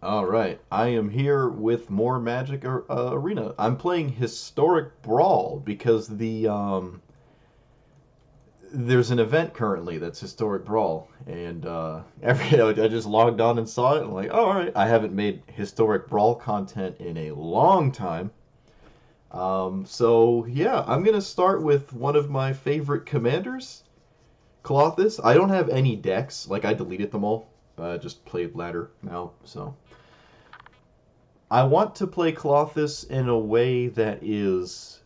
All right, I am here with more Magic Arena. I'm playing Historic Brawl because there's an event currently that's Historic Brawl, and I just logged on and saw it. And I'm like, oh, all right, I haven't made Historic Brawl content in a long time. So yeah, I'm gonna start with one of my favorite commanders, Klothys. I don't have any decks, like I deleted them all. Just played ladder now, so. I want to play Klothys in a way that is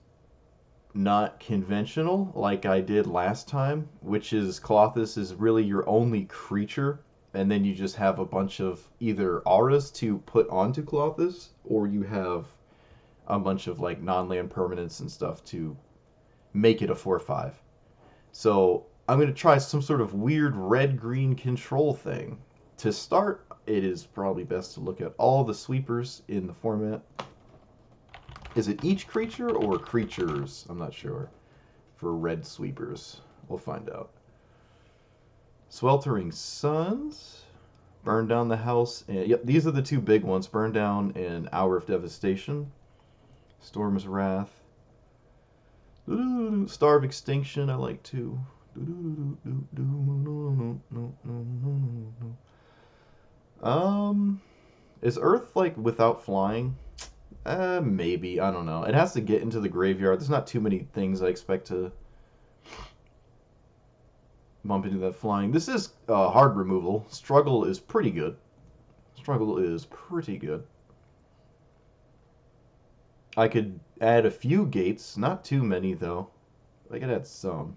not conventional, like I did last time, which is Klothys is really your only creature, and then you just have a bunch of either auras to put onto Klothys, or you have a bunch of like non-land permanents and stuff to make it a 4/5. So I'm going to try some sort of weird red-green control thing. To start, it is probably best to look at all the sweepers in the format. Is it each creature or creatures? I'm not sure. For red sweepers. We'll find out. Sweltering Suns. Burn down the house. And, yep, these are the two big ones. Burn down and Hour of Devastation. Storm's Wrath. Star of Extinction, I like too. Um, is Earth like without flying? Maybe. I don't know. It has to get into the graveyard. There's not too many things I expect to bump into that flying. This is hard removal. Struggle is pretty good. Struggle is pretty good. I could add a few gates. Not too many, though. I could add some.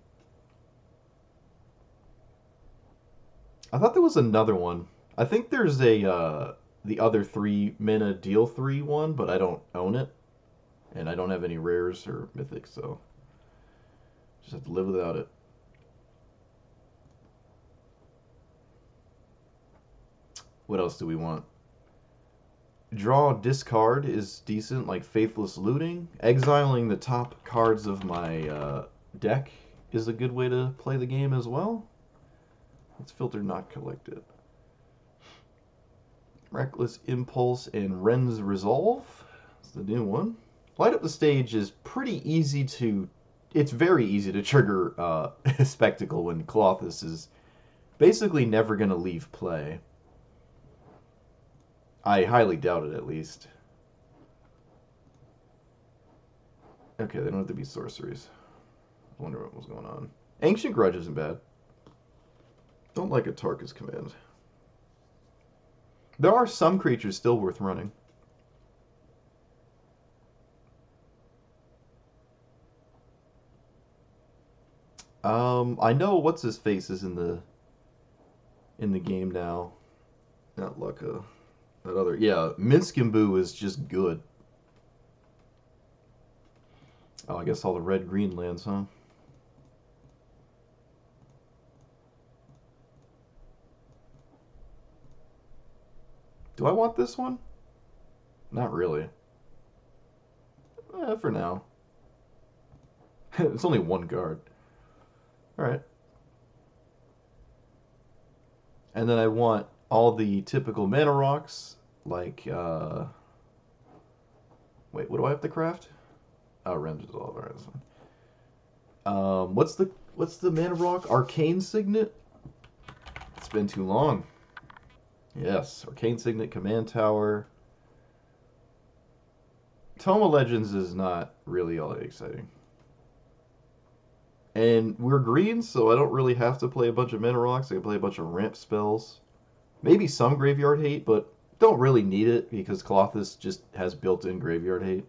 I thought there was another one. I think there's the other 3 mana deal 3 one, but I don't own it. And I don't have any rares or mythics, so just have to live without it. What else do we want? Draw discard is decent, like Faithless Looting. Exiling the top cards of my deck is a good way to play the game as well. Let's filter not collected. Reckless Impulse and Ren's Resolve. That's the new one. Light Up the Stage is pretty easy to... It's very easy to trigger Spectacle when Klothys is basically never going to leave play. I highly doubt it, at least. Okay, they don't have to be sorceries. I wonder what was going on. Ancient Grudge isn't bad. Don't like a Tarkus command. There are some creatures still worth running. I know what's his face is in the game now. Not Lucca. That other, yeah, Minskimbu is just good. Oh, I guess all the red green lands, huh? Do I want this one? Not really. For now. It's only one card. Alright. And then I want all the typical mana rocks, like, wait, what do I have to craft? Oh, Ren's Resolve, alright, that's fine. What's the mana rock? Arcane Signet? It's been too long. Yes, Arcane Signet, Command Tower. Tome of Legends is not really all that exciting. And we're green, so I don't really have to play a bunch of mana rocks. I can play a bunch of ramp spells. Maybe some graveyard hate, but don't really need it because Klothys just has built-in graveyard hate.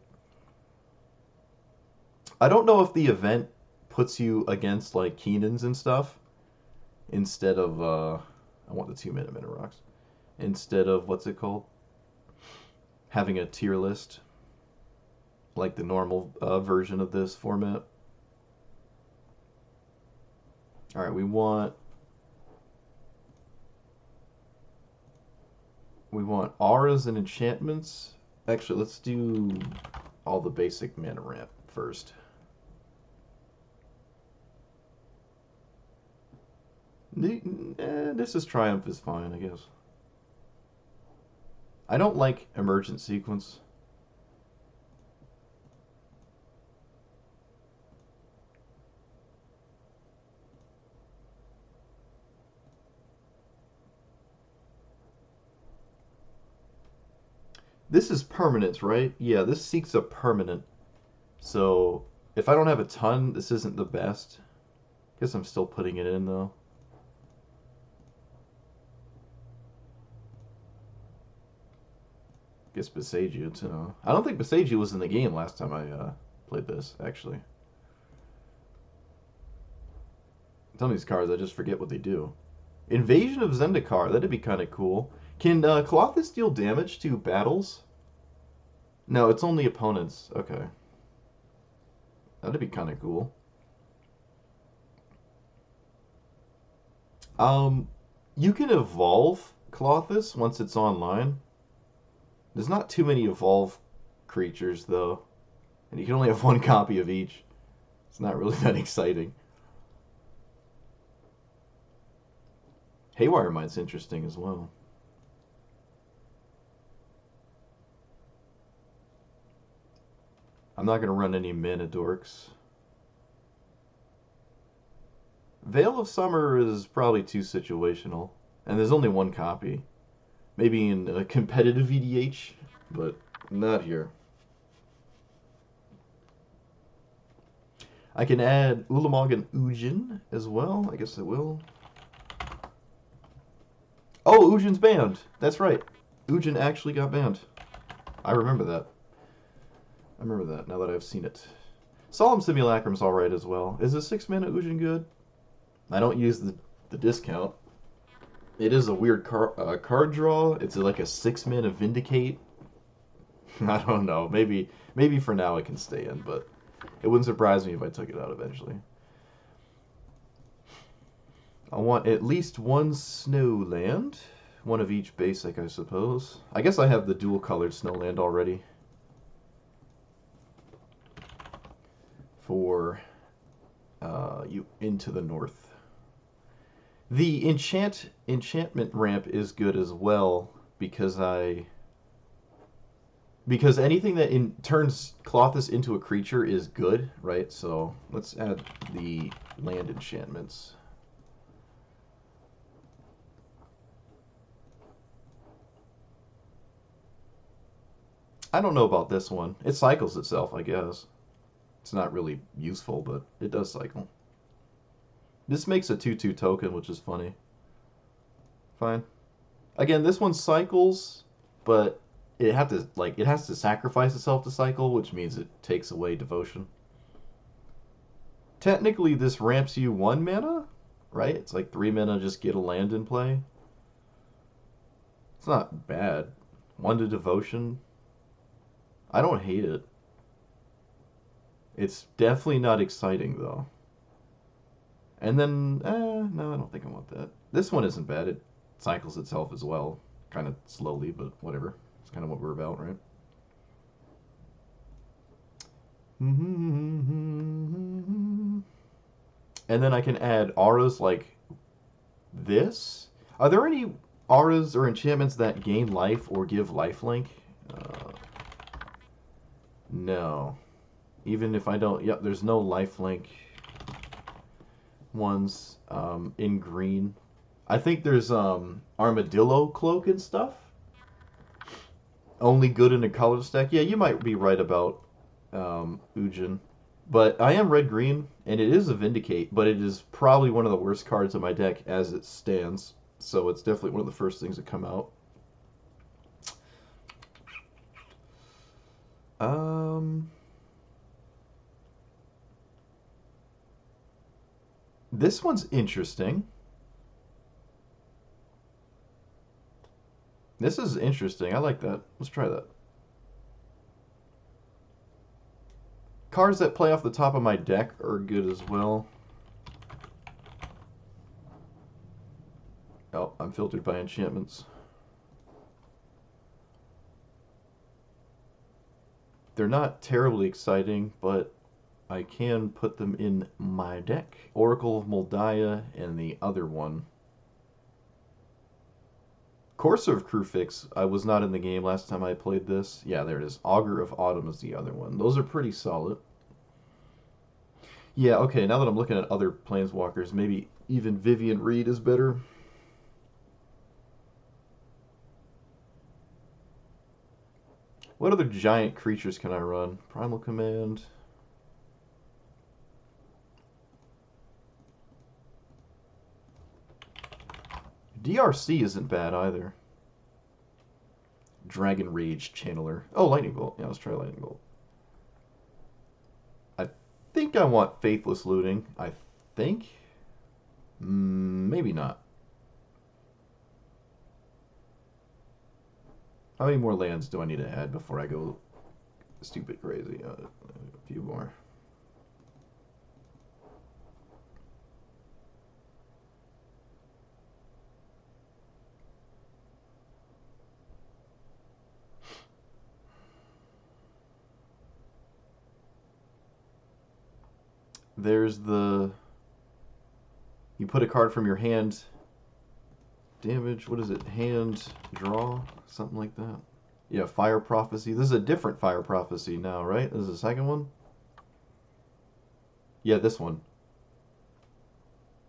I don't know if the event puts you against like Keenans and stuff instead of I want the 2 mana rocks. Instead of what's it called? Having a tier list like the normal version of this format. All right, we want auras and enchantments. Actually, let's do all the basic mana ramp first. This is Triumph is fine, I guess. I don't like emergent sequence. This is permanent, right? Yeah, this seeks a permanent. So if I don't have a ton, this isn't the best. Guess I'm still putting it in though. Guess Besagio too. I don't think Besagio was in the game last time I played this, actually. Some of these cards, I just forget what they do. Invasion of Zendikar, that'd be kind of cool. Can Klothys deal damage to battles? No, it's only opponents. Okay. That'd be kind of cool. Um, you can evolve Klothys once it's online. There's not too many evolve creatures, though. And you can only have one copy of each. It's not really that exciting. Haywire Might's interesting as well. I'm not going to run any mana dorks. Veil of Summer is probably too situational. And there's only one copy. Maybe in a competitive EDH, but not here. I can add Ulamog and Ujin as well. I guess I will. Oh, Ujin's banned. That's right. Ujin actually got banned. I remember that. I remember that now that I've seen it. Solemn Simulacrum's alright as well. Is a 6-mana Ujin good? I don't use the discount. It is a weird card draw. It's like a 6-mana Vindicate. I don't know. Maybe for now it can stay in, but it wouldn't surprise me if I took it out eventually. I want at least one snow land. One of each basic, I suppose. I guess I have the dual-colored snow land already. For you into the north. The enchantment ramp is good as well because anything that turns Klothys into a creature is good, right? So let's add the land enchantments. I don't know about this one. It cycles itself, I guess. It's not really useful, but it does cycle. This makes a 2/2 token, which is funny. Fine. Again, this one cycles, but it has to sacrifice itself to cycle, which means it takes away devotion. Technically, this ramps you 1 mana, right? It's like 3 mana, just get a land in play. It's not bad. 1 to devotion. I don't hate it. It's definitely not exciting, though. And then, no, I don't think I want that. This one isn't bad. It cycles itself as well. Kind of slowly, but whatever. It's kind of what we're about, right? And then I can add auras like this. Are there any auras or enchantments that gain life or give lifelink? No. Even if I don't... Yep, there's no lifelink ones in green. I think there's Armadillo Cloak and stuff. Only good in a color stack. Yeah, you might be right about Ujin. But I am red-green, and it is a Vindicate, but it is probably one of the worst cards in my deck as it stands. So it's definitely one of the first things that come out. This one's interesting. This is interesting. I like that. Let's try that. Cards that play off the top of my deck are good as well. Oh, I'm filtered by enchantments. They're not terribly exciting, but I can put them in my deck. Oracle of Moldiah and the other one. Courser of Crufix, I was not in the game last time I played this. Yeah, there it is. Augur of Autumn is the other one. Those are pretty solid. Yeah, okay, now that I'm looking at other Planeswalkers, maybe even Vivian Reed is better. What other giant creatures can I run? Primal Command. DRC isn't bad either. Dragon Rage Channeler. Oh, Lightning Bolt. Yeah, let's try Lightning Bolt. I think I want Faithless Looting. I think. Maybe not. How many more lands do I need to add before I go stupid crazy? A few more. There's the... You put a card from your hand. Damage, what is it? Hand, draw? Something like that. Yeah, Fire Prophecy. This is a different Fire Prophecy now, right? This is the second one? Yeah, this one.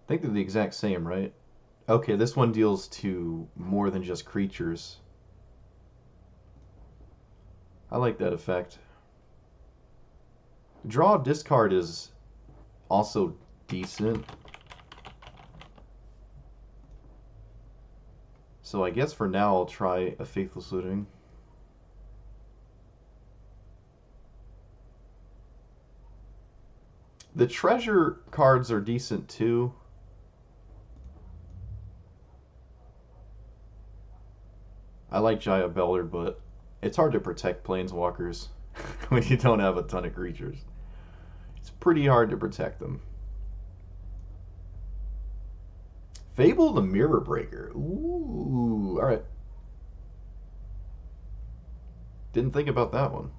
I think they're the exact same, right? Okay, this one deals to more than just creatures. I like that effect. Draw discard is also decent. So I guess for now I'll try a Faithless Looting. The treasure cards are decent too. I like Jaya Beller, but it's hard to protect Planeswalkers when you don't have a ton of creatures. It's pretty hard to protect them. Fable the Mirror Breaker. Ooh, alright. Didn't think about that one.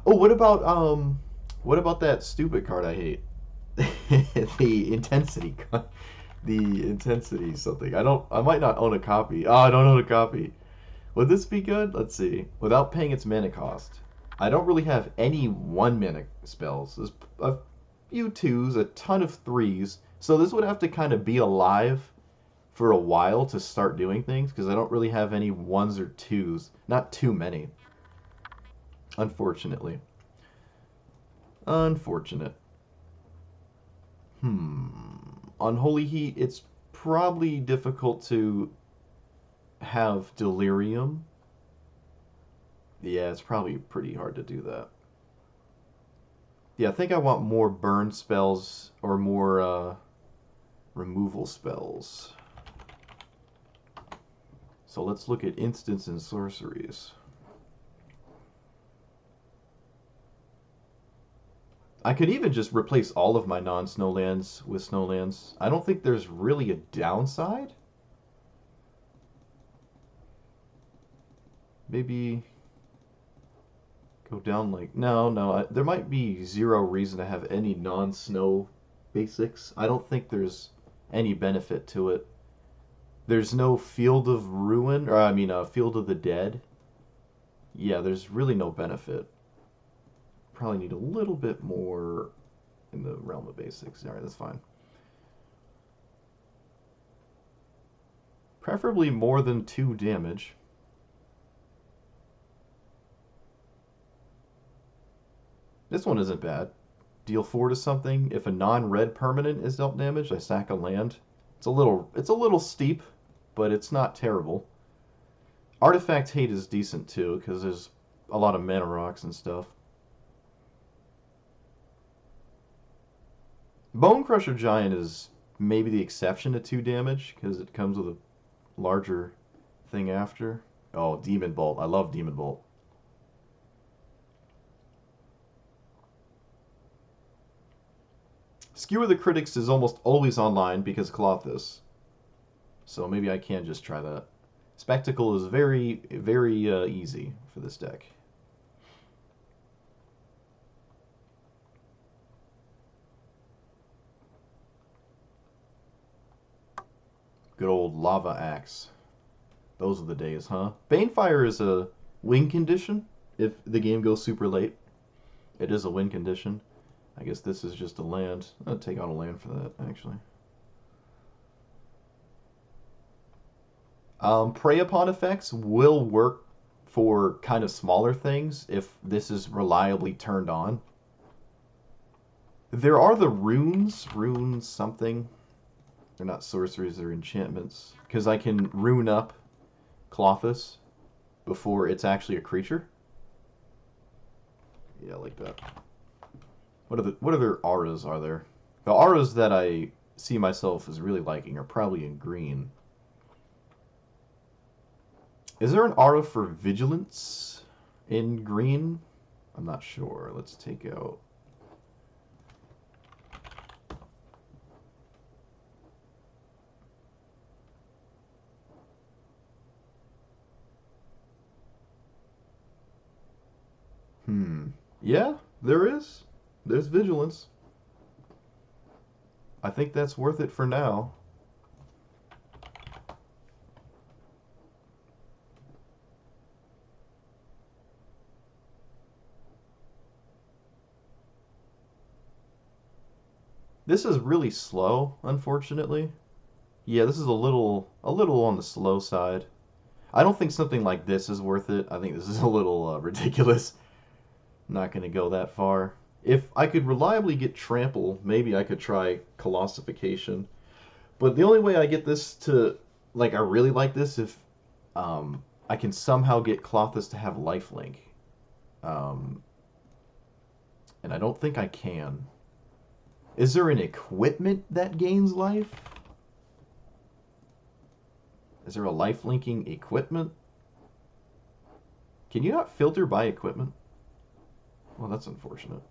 Oh, what about that stupid card I hate? The intensity the intensity something. I might not own a copy. Oh, I don't own a copy. Would this be good? Let's see. Without paying its mana cost. I don't really have any 1 mana spells. There's a few 2s, a ton of 3s. So this would have to kind of be alive for a while to start doing things, because I don't really have any 1s or 2s. Not too many. Unfortunately. Unfortunate. Unholy Heat, it's probably difficult to have Delirium. Yeah, it's probably pretty hard to do that. Yeah, I think I want more burn spells or more removal spells. So let's look at instants and sorceries. I could even just replace all of my non-snow lands with snow lands. I don't think there's really a downside. Maybe go down like... No, there might be zero reason to have any non-snow basics. I don't think there's any benefit to it. There's no Field of Ruin, or I mean, Field of the Dead. Yeah, there's really no benefit. Probably need a little bit more in the realm of basics. Alright, that's fine. Preferably more than 2 damage. This one isn't bad. Deal 4 to something. If a non-red permanent is dealt damage, I sack a land. It's a little steep, but it's not terrible. Artifact Hate is decent too, because there's a lot of mana rocks and stuff. Bone Crusher Giant is maybe the exception to 2 damage, because it comes with a larger thing after. Oh, Demon Bolt. I love Demon Bolt. Skewer the Critics is almost always online because Klothys. So maybe I can just try that. Spectacle is very, very easy for this deck. Good old Lava Axe. Those are the days, huh? Banefire is a win condition if the game goes super late. It is a win condition. I guess this is just a land. I'll take out a land for that, actually. Prey upon effects will work for kind of smaller things if this is reliably turned on. There are the runes something. They're not sorceries, they're enchantments. Because I can rune up Klothys before it's actually a creature. Yeah, like that. What other auras are there? The auras that I see myself as really liking are probably in green. Is there an aura for vigilance in green? I'm not sure. Let's take out... Yeah, there is. There's vigilance. I think that's worth it for now. This is really slow, unfortunately. Yeah, this is a little on the slow side. I don't think something like this is worth it. I think this is a little ridiculous. I'm not going to go that far. If I could reliably get Trample, maybe I could try Colossification. But the only way I get this to, like, I really like this if I can somehow get Klothys to have lifelink. Um, and I don't think I can. Is there an equipment that gains life? Is there a life-linking equipment? Can you not filter by equipment? Well, that's unfortunate.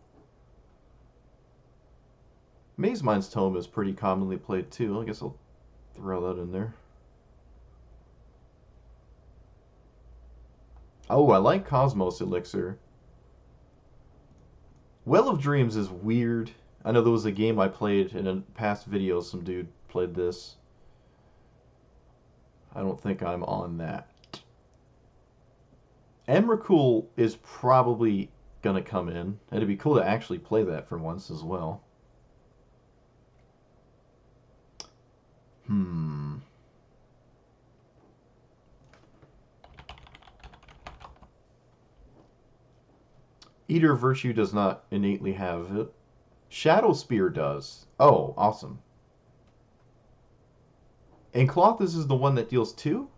Maze Mind's Tome is pretty commonly played too. I guess I'll throw that in there. Oh, I like Cosmos Elixir. Well of Dreams is weird. I know there was a game I played in a past video. Some dude played this. I don't think I'm on that. Emrakul is probably gonna come in. It'd be cool to actually play that for once as well. Eater Virtue does not innately have it. Shadow Spear does. Oh, awesome. And Clothys is the one that deals 2?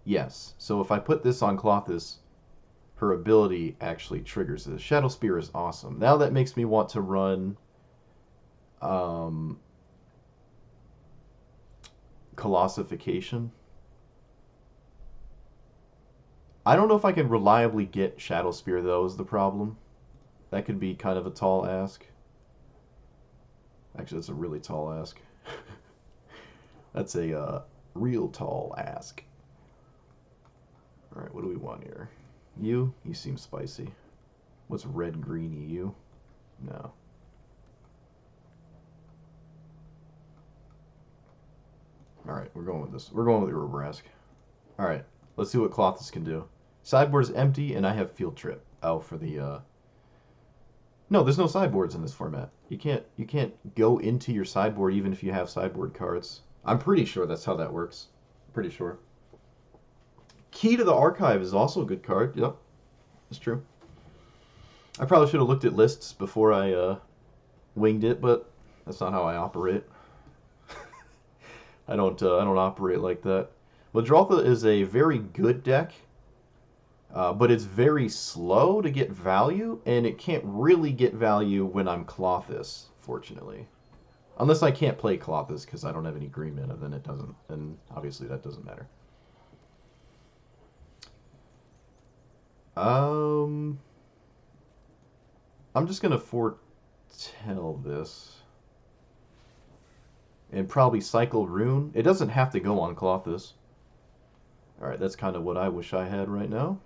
Yes. So if I put this on Clothys, her ability actually triggers this. Shadow Spear is awesome. Now that makes me want to run Colossification. I don't know if I can reliably get Shadow Spear, though, is the problem. That could be kind of a tall ask. Actually, that's a really tall ask. That's a real tall ask. Alright, what do we want here? You seem spicy. What's red-green EU? No. Alright, we're going with this. We're going with the Rabrask. Alright, let's see what Klothys can do. Sideboard is empty, and I have Field Trip. Oh, for the, No, there's no sideboards in this format. You can't go into your sideboard even if you have sideboard cards. I'm pretty sure that's how that works. Pretty sure. Key to the Archive is also a good card. Yep, that's true. I probably should have looked at lists before I winged it, but that's not how I operate. I don't operate like that. Madrotha is a very good deck, but it's very slow to get value, and it can't really get value when I'm Klothys, fortunately. Unless I can't play Klothys because I don't have any green mana, then it doesn't. Then obviously that doesn't matter. I'm just gonna foretell this. And probably cycle Rune. It doesn't have to go on Klothys. Alright, that's kind of what I wish I had right now.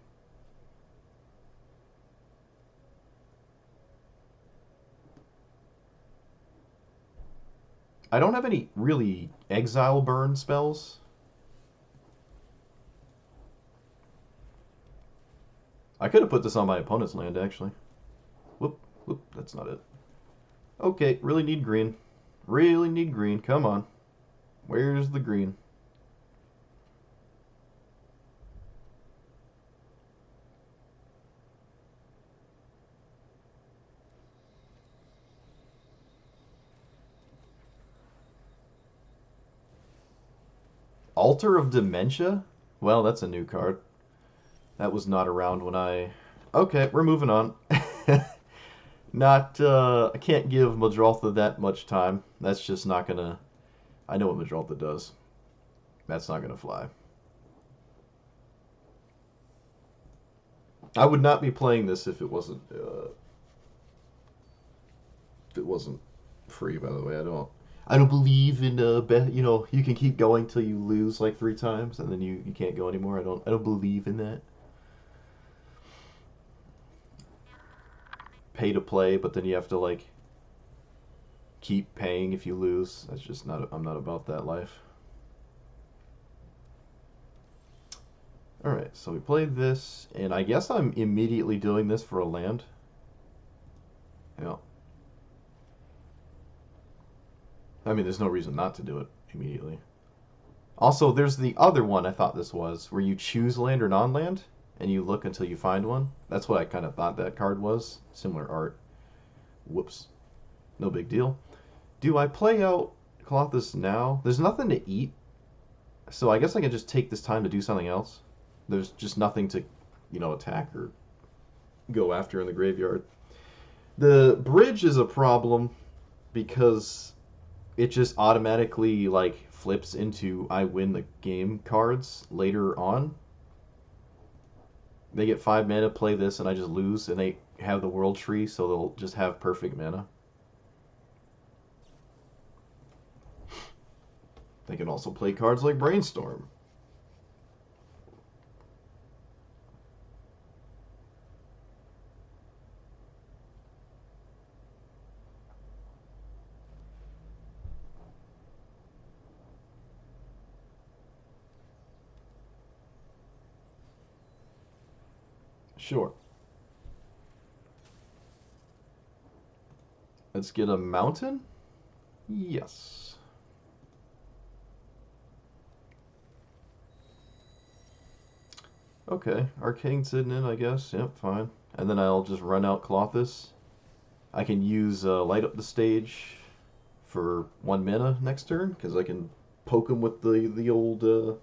I don't have any really exile burn spells. I could have put this on my opponent's land, actually. Whoop, whoop, that's not it. Okay, really need green. Really need green. Come on. Where's the green? Altar of Dementia? Well, that's a new card. That was not around when I... Okay, we're moving on. Not, I can't give Madroltha that much time. That's just not gonna... I know what Madroltha does. That's not gonna fly. I would not be playing this if it wasn't free, by the way. I don't believe in you can keep going till you lose like 3 times and then you can't go anymore. I don't believe in that. Pay to play, but then you have to like keep paying if you lose. That's just not I'm not about that life. Alright, so we played this, and I guess I'm immediately doing this for a land. Yeah. I mean, there's no reason not to do it immediately. Also, there's the other one I thought this was, where you choose land or non-land, and you look until you find one. That's what I kind of thought that card was. Similar art. Whoops. No big deal. Do I play out Klothys now? There's nothing to eat, so I guess I can just take this time to do something else. There's just nothing to, attack or go after in the graveyard. The bridge is a problem because it just automatically like flips into I win the game cards later on. They get 5 mana, play this, and I just lose, and they have the world tree, so they'll just have perfect mana. They can also play cards like Brainstorm. Sure. Let's get a mountain? Yes. Okay, Arcane sitting in, I guess. Yep, fine. And then I'll just run out Klothys. I can use Light Up the Stage for 1 mana next turn, because I can poke him with the old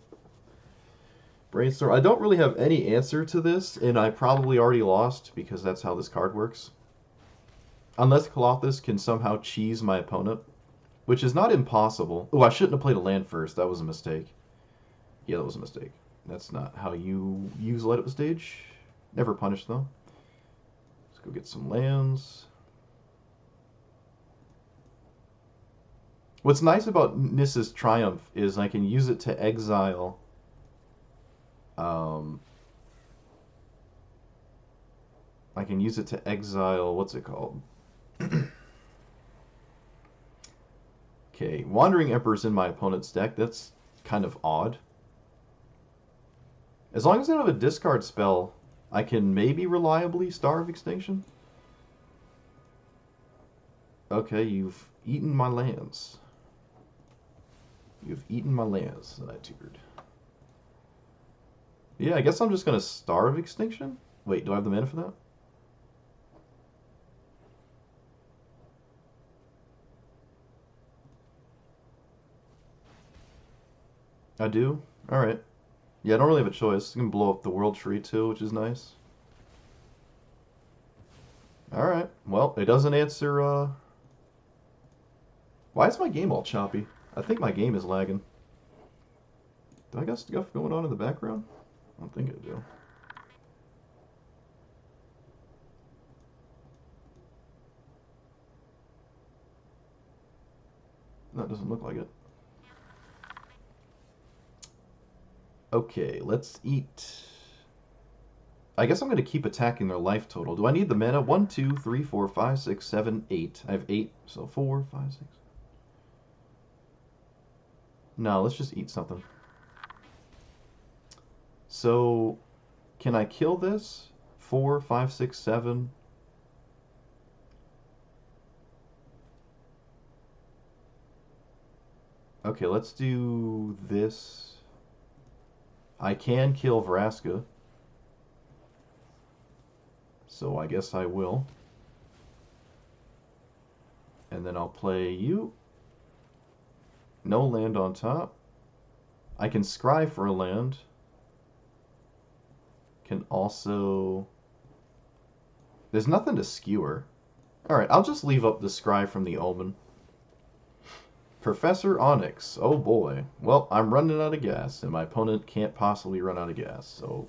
Brainstorm. I don't really have any answer to this, and I probably already lost, because that's how this card works. Unless Klothys can somehow cheese my opponent, which is not impossible. Oh, I shouldn't have played a land first. That was a mistake. Yeah, that was a mistake. That's not how you use Light Up the Stage. Never punish, though. Let's go get some lands. What's nice about Nissa's Triumph is I can use it to exile... I can use it to exile... What's it called? Okay, Wandering Emperor's in my opponent's deck. That's kind of odd. As long as I don't have a discard spell, I can maybe reliably Starve Extinction. Okay, you've eaten my lands. You've eaten my lands that I tutored. Yeah, I guess I'm just going to Starve Extinction? Wait, do I have the mana for that? I do? Alright. Yeah, I don't really have a choice. I can blow up the world tree too, which is nice. Alright. Well, it doesn't answer, Why is my game all choppy? I think my game is lagging. Do I got stuff going on in the background? I don't think I do. That doesn't look like it. Okay, let's eat. I guess I'm going to keep attacking their life total. Do I need the mana? 1, 2, 3, 4, 5, 6, 7, 8. I have 8, so 4, 5, 6. No, let's just eat something. So, can I kill this? 4, 5, 6, 7. Okay, let's do this. I can kill Vraska, so I guess I will. And then I'll play you. No land on top. I can scry for a land. Can also... There's nothing to skewer. Alright, I'll just leave up the scry from the Omen. Professor Onyx. Oh boy. Well, I'm running out of gas, and my opponent can't possibly run out of gas, so...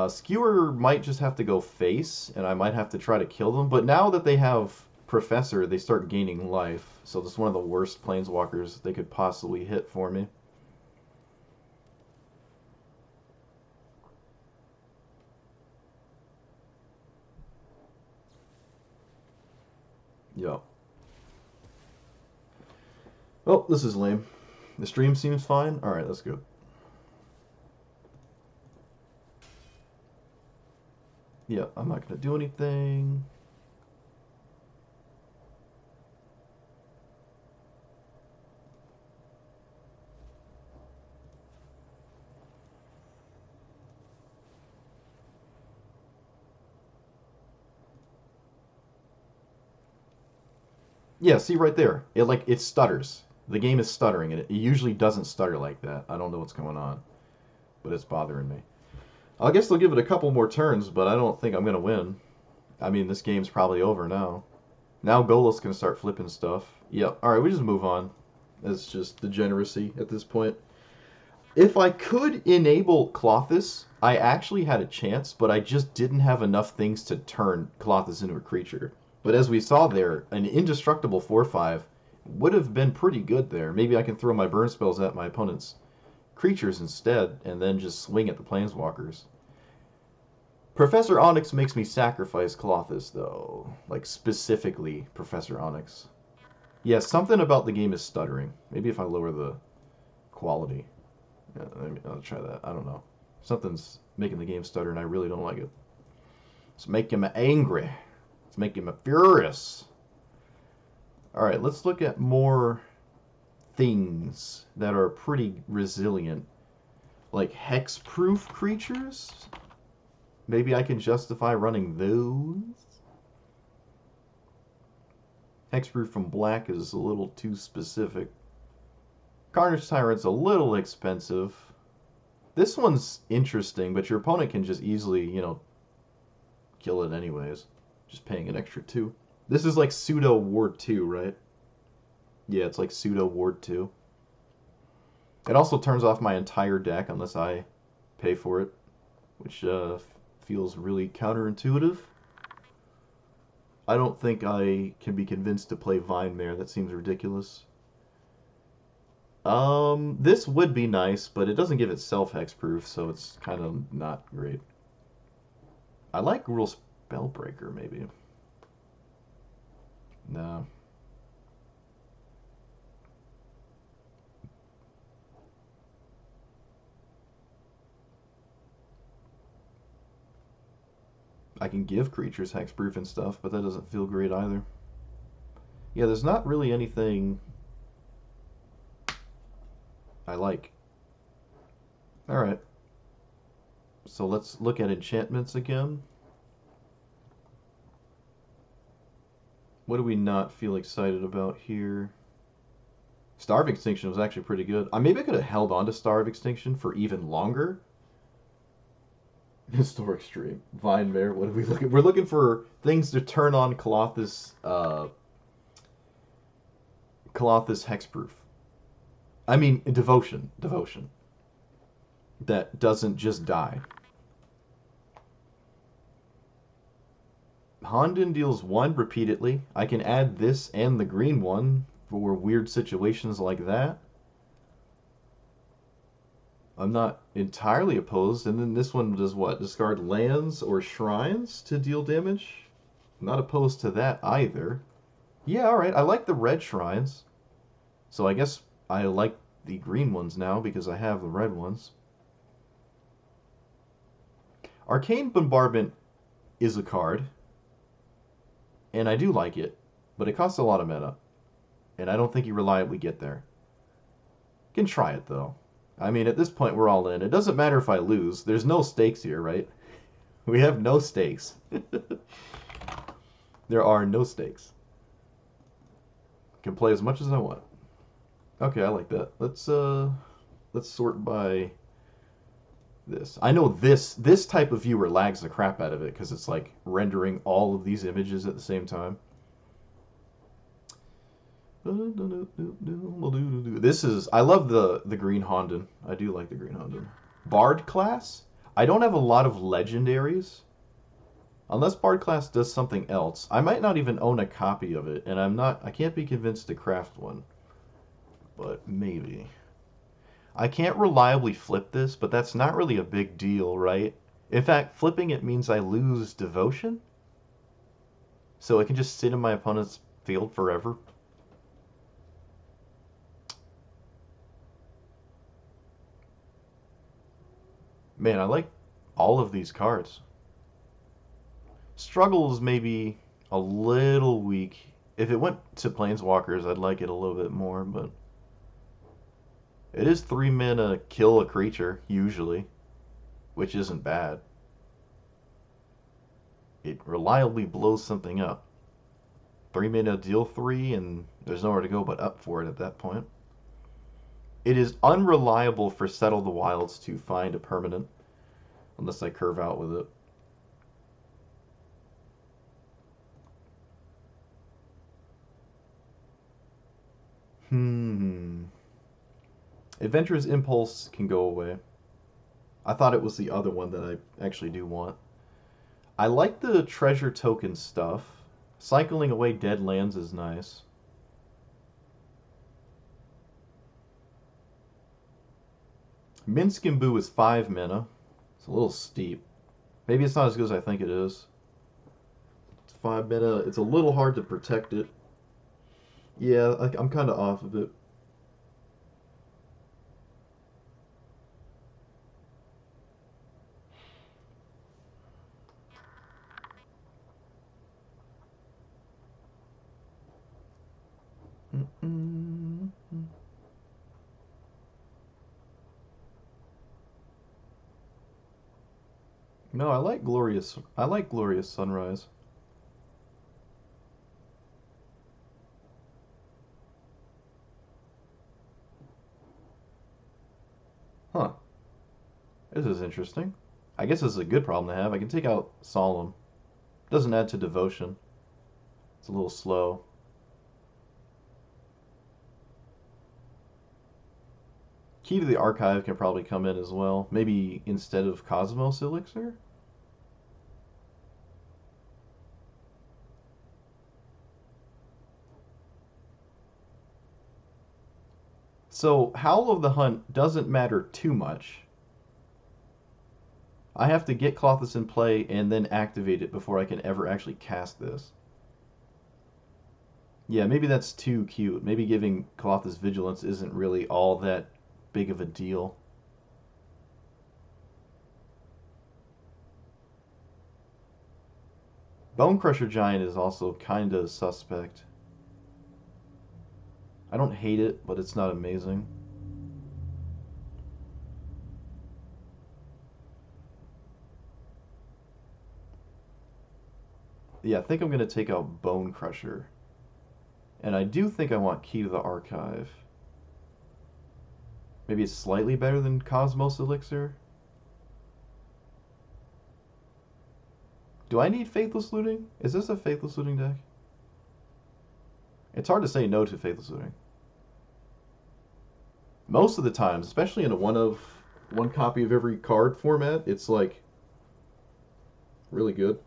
Skewer might just have to go face, and I might have to try to kill them, but now that they have Professor, they start gaining life, so this is one of the worst Planeswalkers they could possibly hit for me. Yo. Oh, this is lame. The stream seems fine. Alright, let's go. Yeah, I'm not going to do anything. Yeah, see right there. It stutters. The game is stuttering, and it usually doesn't stutter like that. I don't know what's going on, but it's bothering me. I guess they'll give it a couple more turns, but I don't think I'm going to win. I mean, this game's probably over now. Now Golos can start flipping stuff. Yep. Alright, we just move on. It's just degeneracy at this point. If I could enable Klothys, I actually had a chance, but I just didn't have enough things to turn Klothys into a creature. But as we saw there, an indestructible 4/5 would have been pretty good there. Maybe I can throw my burn spells at my opponent's creatures instead, and then just swing at the Planeswalkers. Professor Onyx makes me sacrifice Klothys, though. Like, specifically Professor Onyx. Yeah, something about the game is stuttering. Maybe if I lower the quality. Yeah, I'll try that. I don't know. Something's making the game stutter, and I really don't like it. It's making me angry. It's making me furious. Alright, let's look at more things that are pretty resilient. Like hexproof creatures? Maybe I can justify running those? Hexproof from black is a little too specific. Carnage Tyrant's a little expensive. This one's interesting, but your opponent can just easily, kill it anyways. Just paying an extra 2. This is like pseudo Ward 2, right? Yeah, it's like pseudo Ward 2. It also turns off my entire deck unless I pay for it, which feels really counterintuitive. I don't think I can be convinced to play Vine Mare. That seems ridiculous. This would be nice, but it doesn't give itself hexproof, so it's kind of not great. I like Rule Spellbreaker, maybe. No. I can give creatures hexproof and stuff, but that doesn't feel great either. Yeah, there's not really anything I like. Alright. So let's look at enchantments again. What do we not feel excited about here? Star of Extinction was actually pretty good. Maybe I could have held on to Star of Extinction for even longer. Historic Stream. Vine Mare, what are we looking? We're looking for things to turn on Klothys, Klothys hexproof. I mean, devotion. That doesn't just die. Hondon deals 1 repeatedly. I can add this and the green one for weird situations like that. I'm not entirely opposed. And then this one does what? Discard lands or shrines to deal damage? I'm not opposed to that either. Yeah, alright. I like the red shrines. So I guess I like the green ones now because I have the red ones. Arcane Bombardment is a card, and I do like it, but it costs a lot of mana, and I don't think you reliably get there. You can try it, though. I mean, at this point, we're all in. It doesn't matter if I lose. There's no stakes here, right? We have no stakes. There are no stakes. I can play as much as I want. Okay, I like that. Let's sort by this. I know this type of viewer lags the crap out of it because it's like rendering all of these images at the same time. This is, I love the green Honden. I do like the green Honden. Bard class? I don't have a lot of legendaries. Unless Bard class does something else. I might not even own a copy of it, and I can't be convinced to craft one. But maybe. I can't reliably flip this, but that's not really a big deal, right? In fact, flipping it means I lose devotion. So it can just sit in my opponent's field forever. Man, I like all of these cards. Struggle is maybe a little weak. If it went to Planeswalkers, I'd like it a little bit more, but it is 3 mana kill a creature, usually, which isn't bad. It reliably blows something up. 3 mana deal 3, and there's nowhere to go but up for it at that point. It is unreliable for Settle the Wilds to find a permanent, unless I curve out with it. Adventurous Impulse can go away. I thought it was the other one that I actually do want. I like the treasure token stuff. Cycling away dead lands is nice. Minsk and Boo is 5 mana. It's a little steep. Maybe it's not as good as I think it is. It's 5 mana. It's a little hard to protect it. Yeah, I'm kind of off of it. No, I like Glorious Sunrise. Huh. This is interesting. I guess this is a good problem to have. I can take out Solemn. Doesn't add to Devotion. It's a little slow. Key to the Archive can probably come in as well. Maybe instead of Cosmos Elixir? So, Howl of the Hunt doesn't matter too much. I have to get Clothys in play and then activate it before I can ever actually cast this. Yeah, maybe that's too cute. Maybe giving Clothys Vigilance isn't really all that big of a deal. Bonecrusher Giant is also kind of suspect. I don't hate it, but it's not amazing. Yeah, I think I'm going to take out Bonecrusher. And I do think I want Key to the Archive. Maybe it's slightly better than Cosmos Elixir. Do I need Faithless Looting? Is this a Faithless Looting deck? It's hard to say no to Faithless Looting. Most of the times, especially in a one copy of every card format, it's like really good.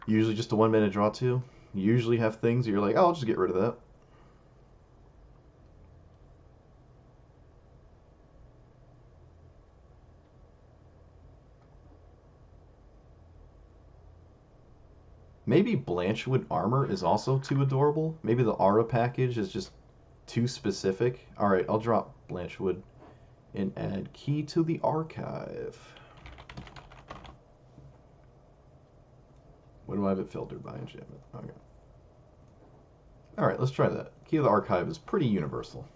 Usually just a 1 mana draw 2. You usually have things that you're like, oh, I'll just get rid of that. Maybe Blanchwood Armor is also too adorable. Maybe the Aura package is just too specific. Alright, I'll drop Blanchwood and add Key to the Archive. Revive it, filtered by enchantment. Okay. Alright, let's try that. Key of the Archive is pretty universal.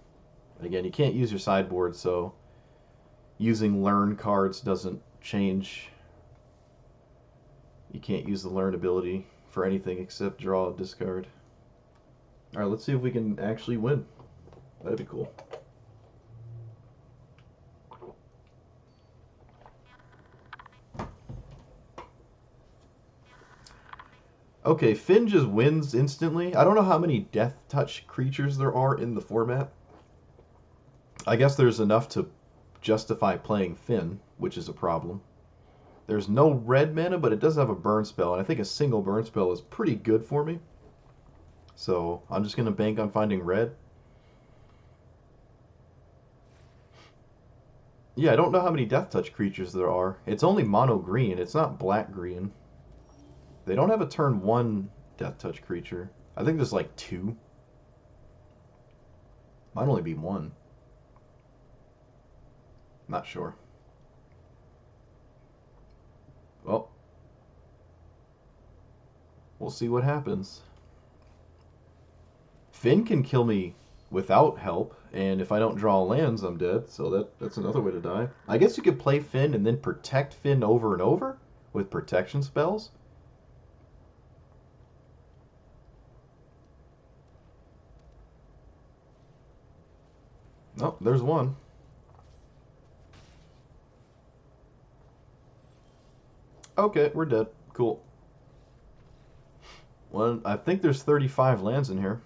Again, you can't use your sideboard, so using learn cards doesn't change. You can't use the learn ability for anything except draw, discard. Alright, let's see if we can actually win. That'd be cool. Okay, Finn just wins instantly. I don't know how many Death Touch creatures there are in the format. I guess there's enough to justify playing Finn, which is a problem. There's no red mana, but it does have a burn spell, and I think a single burn spell is pretty good for me. So I'm just going to bank on finding red. Yeah, I don't know how many Death Touch creatures there are. It's only mono green. It's not black green. They don't have a turn 1 Death Touch creature. I think there's like 2. Might only be 1. Not sure. Well, we'll see what happens. Finn can kill me without help, and if I don't draw lands, I'm dead, so that's another way to die. I guess you could play Finn and then protect Finn over and over with protection spells. Oh, there's one. Okay, we're dead. Cool. Well, I think there's 35 lands in here.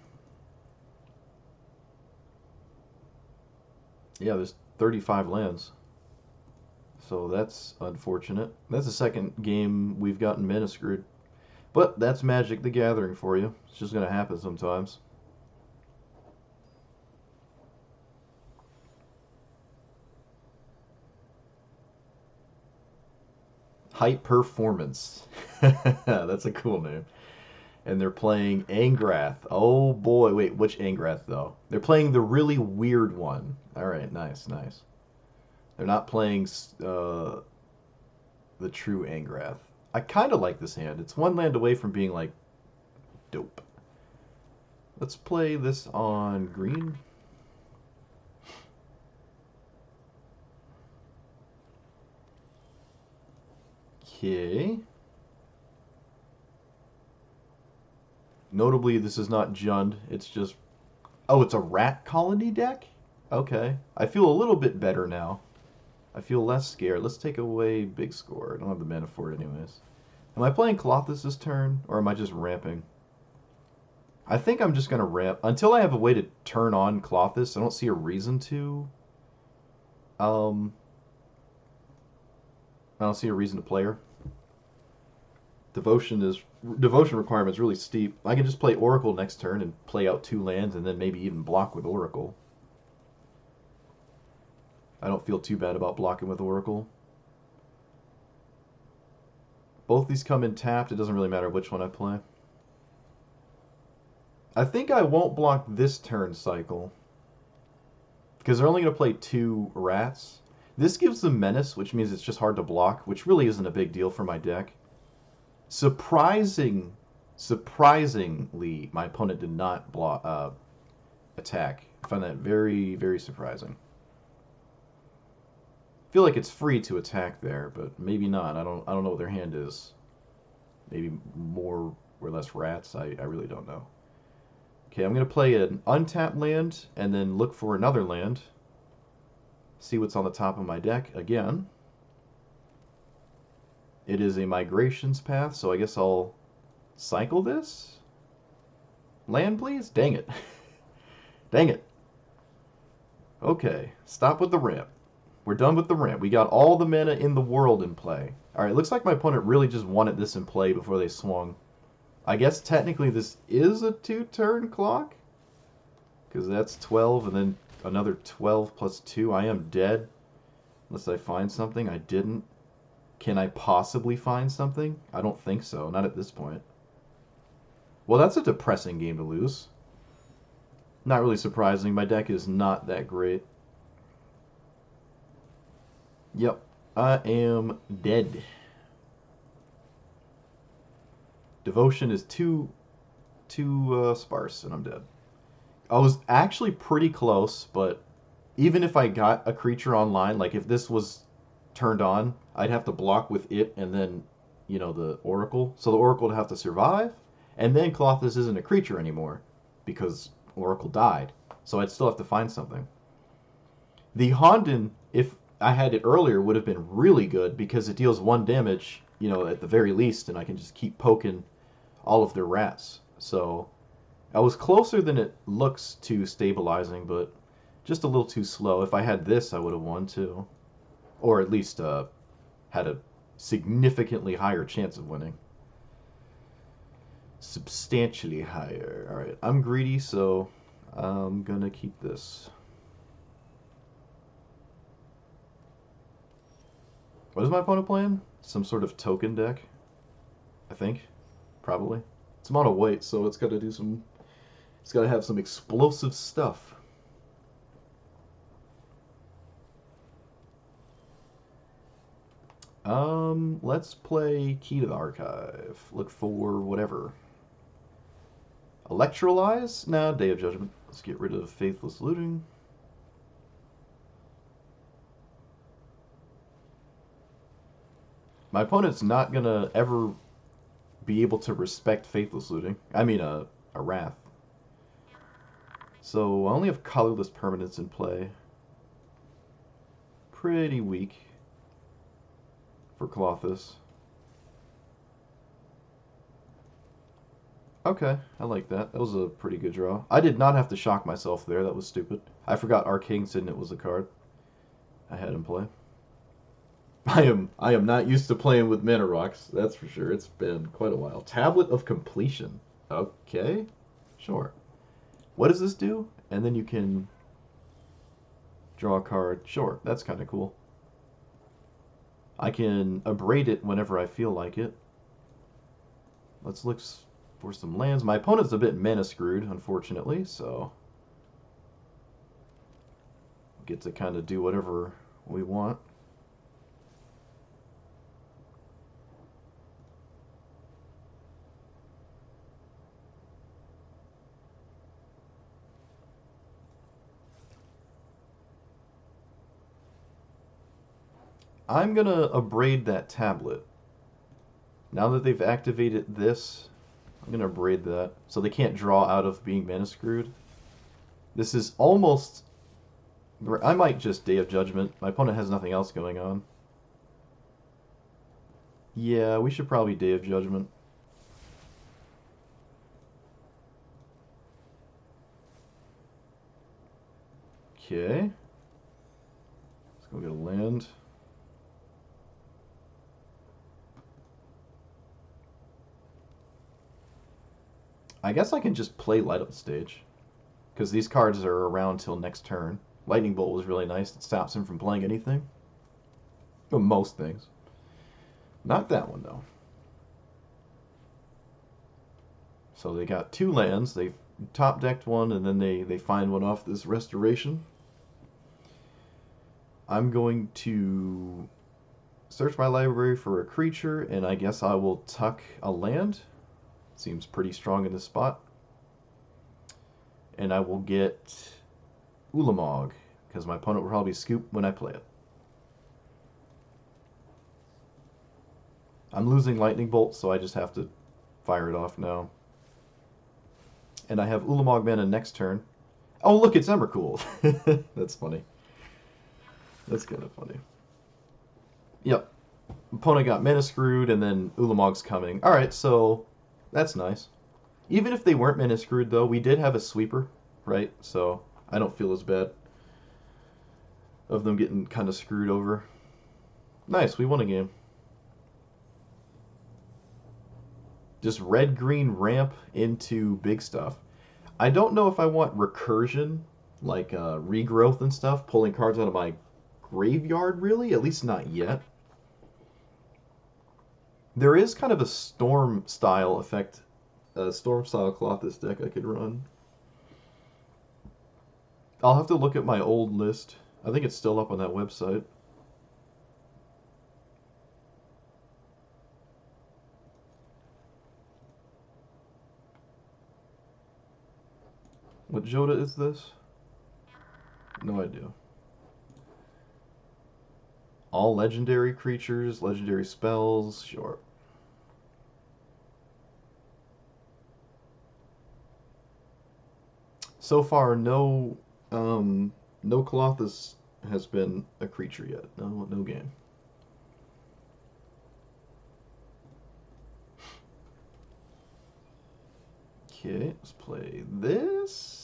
Yeah, there's 35 lands. So that's unfortunate. That's the second game we've gotten mana screwed. But that's Magic the Gathering for you. It's just going to happen sometimes. Hype Performance. That's a cool name. And they're playing Angrath. Oh boy, wait, which Angrath though? They're playing the really weird one. Alright, nice, nice. They're not playing the true Angrath. I kind of like this hand. It's one land away from being like dope. Let's play this on green. Okay. Notably, this is not Jund. It's just... Oh, it's a rat colony deck? Okay. I feel a little bit better now. I feel less scared. Let's take away big score. I don't have the mana for it anyways. Am I playing Clothys this turn, or am I just ramping? I think I'm just going to ramp. Until I have a way to turn on Klothys, I don't see a reason to. I don't see a reason to play her. Devotion requirement is really steep. I can just play Oracle next turn and play out 2 lands and then maybe even block with Oracle. I don't feel too bad about blocking with Oracle. Both these come in tapped. It doesn't really matter which one I play. I think I won't block this turn cycle, because they're only going to play 2 rats. This gives them menace, which means it's just hard to block, which really isn't a big deal for my deck. Surprisingly, my opponent did not attack. I find that very, very surprising. I feel like it's free to attack there, but maybe not. I don't know what their hand is. Maybe more or less rats. I really don't know. Okay, I'm going to play an untapped land and then look for another land. See what's on the top of my deck again. It is a migrations path, so I guess I'll cycle this. Land, please? Dang it. Dang it. Okay, stop with the ramp. We're done with the ramp. We got all the mana in the world in play. Alright, looks like my opponent really just wanted this in play before they swung. I guess technically this is a 2-turn clock, because that's 12 and then another 12 plus 2. I am dead unless I find something. I didn't. Can I possibly find something? I don't think so. Not at this point. Well, that's a depressing game to lose. Not really surprising. My deck is not that great. Yep. I am dead. Devotion is too sparse, and I'm dead. I was actually pretty close, but even if I got a creature online, like if this was turned on, I'd have to block with it and then, the Oracle. So the Oracle would have to survive, and then Klothys isn't a creature anymore because Oracle died. So I'd still have to find something. The Honden, if I had it earlier, would have been really good because it deals 1 damage, at the very least, and I can just keep poking all of their rats. So I was closer than it looks to stabilizing, but just a little too slow. If I had this, I would have won too. Or at least had a significantly higher chance of winning. Substantially higher. Alright, I'm greedy, so I'm gonna keep this. What is my opponent playing? Some sort of token deck, I think. Probably. It's mono white, so it's got to do some. It's got to have some explosive stuff. Let's play Key to the Archive. Look for whatever. Electrolyze? Nah, Day of Judgment. Let's get rid of Faithless Looting. My opponent's not gonna ever be able to respect Faithless Looting. I mean, a Wrath. So I only have colorless permanents in play. Pretty weak for Clothys. Okay, I like that. That was a pretty good draw. I did not have to shock myself there. That was stupid. I forgot Arcane Signet was a card I had in play. I am not used to playing with mana rocks, that's for sure. It's been quite a while. Tablet of Completion. Okay, sure. What does this do? And then you can draw a card. Sure, that's kind of cool. I can abrade it whenever I feel like it. Let's look for some lands. My opponent's a bit mana screwed, unfortunately, so we get to kind of do whatever we want. I'm gonna abrade that tablet. Now that they've activated this, I'm gonna abrade that so they can't draw out of being mana screwed. This is almost. I might just Day of Judgment. My opponent has nothing else going on. Yeah, we should probably Day of Judgment. Okay. Let's go get a land. I guess I can just play Light Up the Stage, because these cards are around till next turn. Lightning Bolt was really nice. It stops him from playing anything. Well, most things. Not that one, though. So they got 2 lands. They top-decked one, and then they find one off this Restoration. I'm going to search my library for a creature, and I guess I will tuck a land. Seems pretty strong in this spot. And I will get Ulamog, because my opponent will probably scoop when I play it. I'm losing Lightning Bolt, so I just have to fire it off now. And I have Ulamog mana next turn. Oh, look, it's Emrakul. That's funny. That's kind of funny. Yep. Opponent got mana screwed, and then Ulamog's coming. Alright, so that's nice. Even if they weren't mana screwed, though, we did have a sweeper, right? So I don't feel as bad of them getting kind of screwed over. Nice, we won a game. Just red-green ramp into big stuff. I don't know if I want recursion, like regrowth and stuff, pulling cards out of my graveyard, really? At least not yet. There is kind of a storm-style effect, a storm-style Klothys deck I could run. I'll have to look at my old list. I think it's still up on that website. What Joda is this? No idea. All legendary creatures, legendary spells, sure. So far, no Klothys has been a creature yet. No game. Okay, let's play this.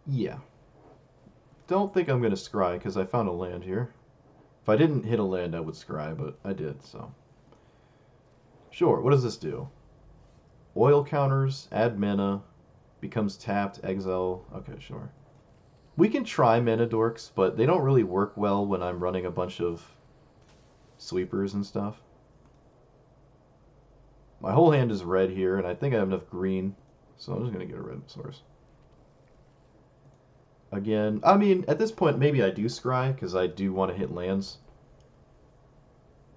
Yeah. Don't think I'm going to scry because I found a land here. If I didn't hit a land, I would scry, but I did, so. Sure, what does this do? Oil counters, add mana, becomes tapped, exile. Okay, sure. We can try mana dorks, but they don't really work well when I'm running a bunch of sweepers and stuff. My whole hand is red here, and I think I have enough green, so I'm just going to get a red source. Again, I mean, at this point, maybe I do scry, because I do want to hit lands.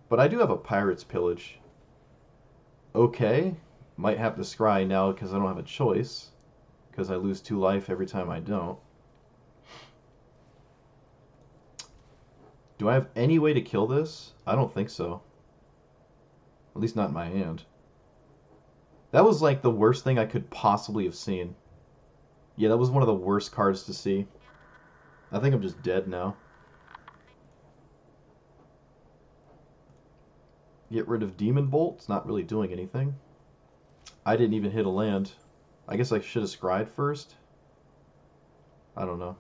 But I do have a Pirate's Pillage. Okay, might have to scry now because I don't have a choice, because I lose 2 life every time I don't. Do I have any way to kill this? I don't think so. At least not in my hand. That was like the worst thing I could possibly have seen. Yeah, that was one of the worst cards to see. I think I'm just dead now. Get rid of Demon Bolt. It's not really doing anything. I didn't even hit a land. I guess I should have scryed first. I don't know.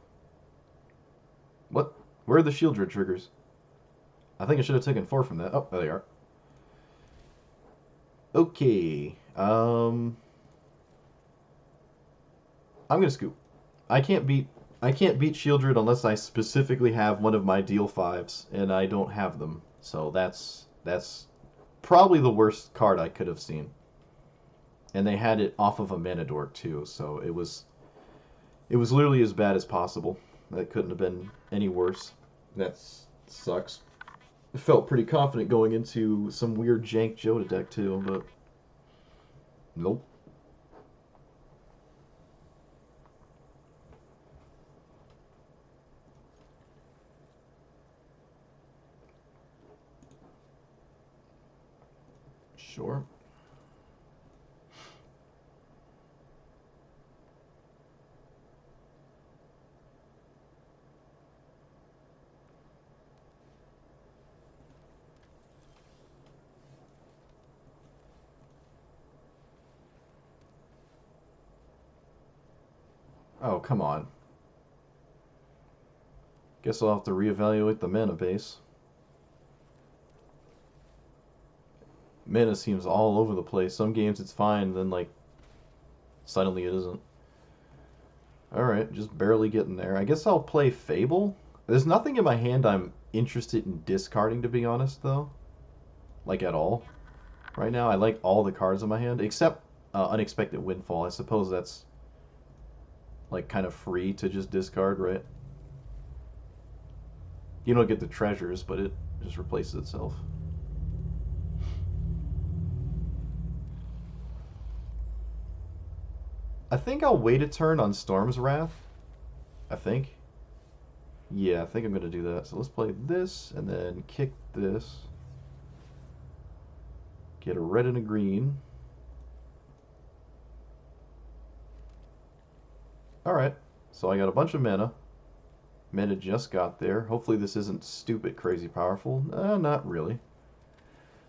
What? Where are the Shieldred triggers? I think I should have taken 4 from that. Oh, there they are. Okay. I'm gonna scoop. I can't beat Shieldred unless I specifically have one of my deal 5s, and I don't have them. So that's probably the worst card I could have seen. And they had it off of a mana dork too, so it was literally as bad as possible. That couldn't have been any worse. That sucks. I felt pretty confident going into some weird jank Joda deck too, but nope. Sure. Oh, come on. Guess I'll have to reevaluate the mana base. Mana seems all over the place. Some games it's fine, then like suddenly it isn't. Alright, just barely getting there. I guess I'll play Fable. There's nothing in my hand I'm interested in discarding, to be honest, though. Like, at all. Right now, I like all the cards in my hand, except Unexpected Windfall. I suppose that's, like, kind of free to just discard, right? You don't get the treasures, but it just replaces itself. I think I'll wait a turn on Storm's Wrath. I think. Yeah, I think I'm going to do that. So let's play this, and then kick this. Get a red and a green. Alright, so I got a bunch of mana. Mana just got there. Hopefully this isn't stupid crazy powerful. Not really.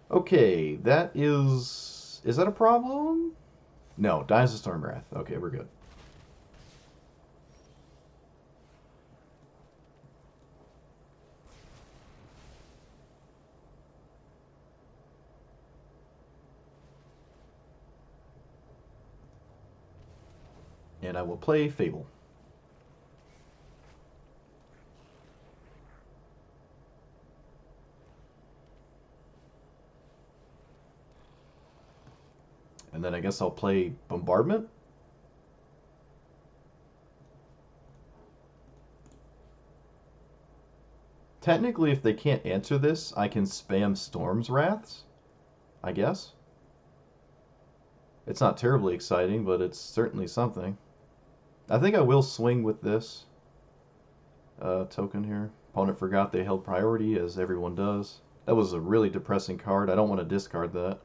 Okay, that is... Is that a problem? No, dies the Storm Wrath. Okay, we're good. And I will play Fable. And then I guess I'll play Bombardment. Technically, if they can't answer this, I can spam Storm's Wraths, I guess. It's not terribly exciting, but it's certainly something. I think I will swing with this token here. Opponent forgot they held priority, as everyone does. That was a really depressing card. I don't want to discard that.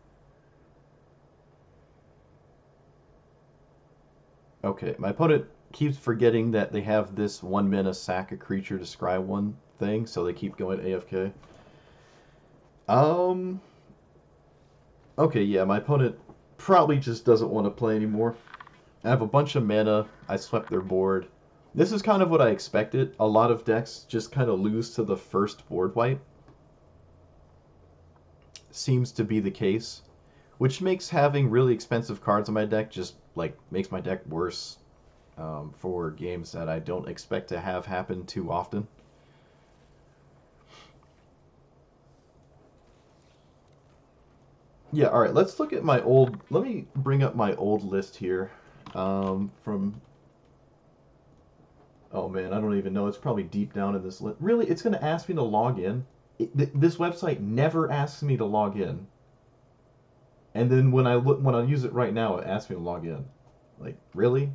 Okay, my opponent keeps forgetting that they have this 1 mana sack a creature to scry 1 thing, so they keep going AFK. Um. Okay, yeah, my opponent probably just doesn't want to play anymore. I have a bunch of mana. I swept their board. This is kind of what I expected. A lot of decks just kind of lose to the first board wipe. Seems to be the case. Which makes having really expensive cards on my deck just, like, makes my deck worse for games that I don't expect to have happen too often. Yeah, alright, let's look at my old... Let me bring up my old list here from... Oh man, I don't even know. It's probably deep down in this list. Really? It's going to ask me to log in? This website never asks me to log in. And then when I use it right now, it asks me to log in. Like, really?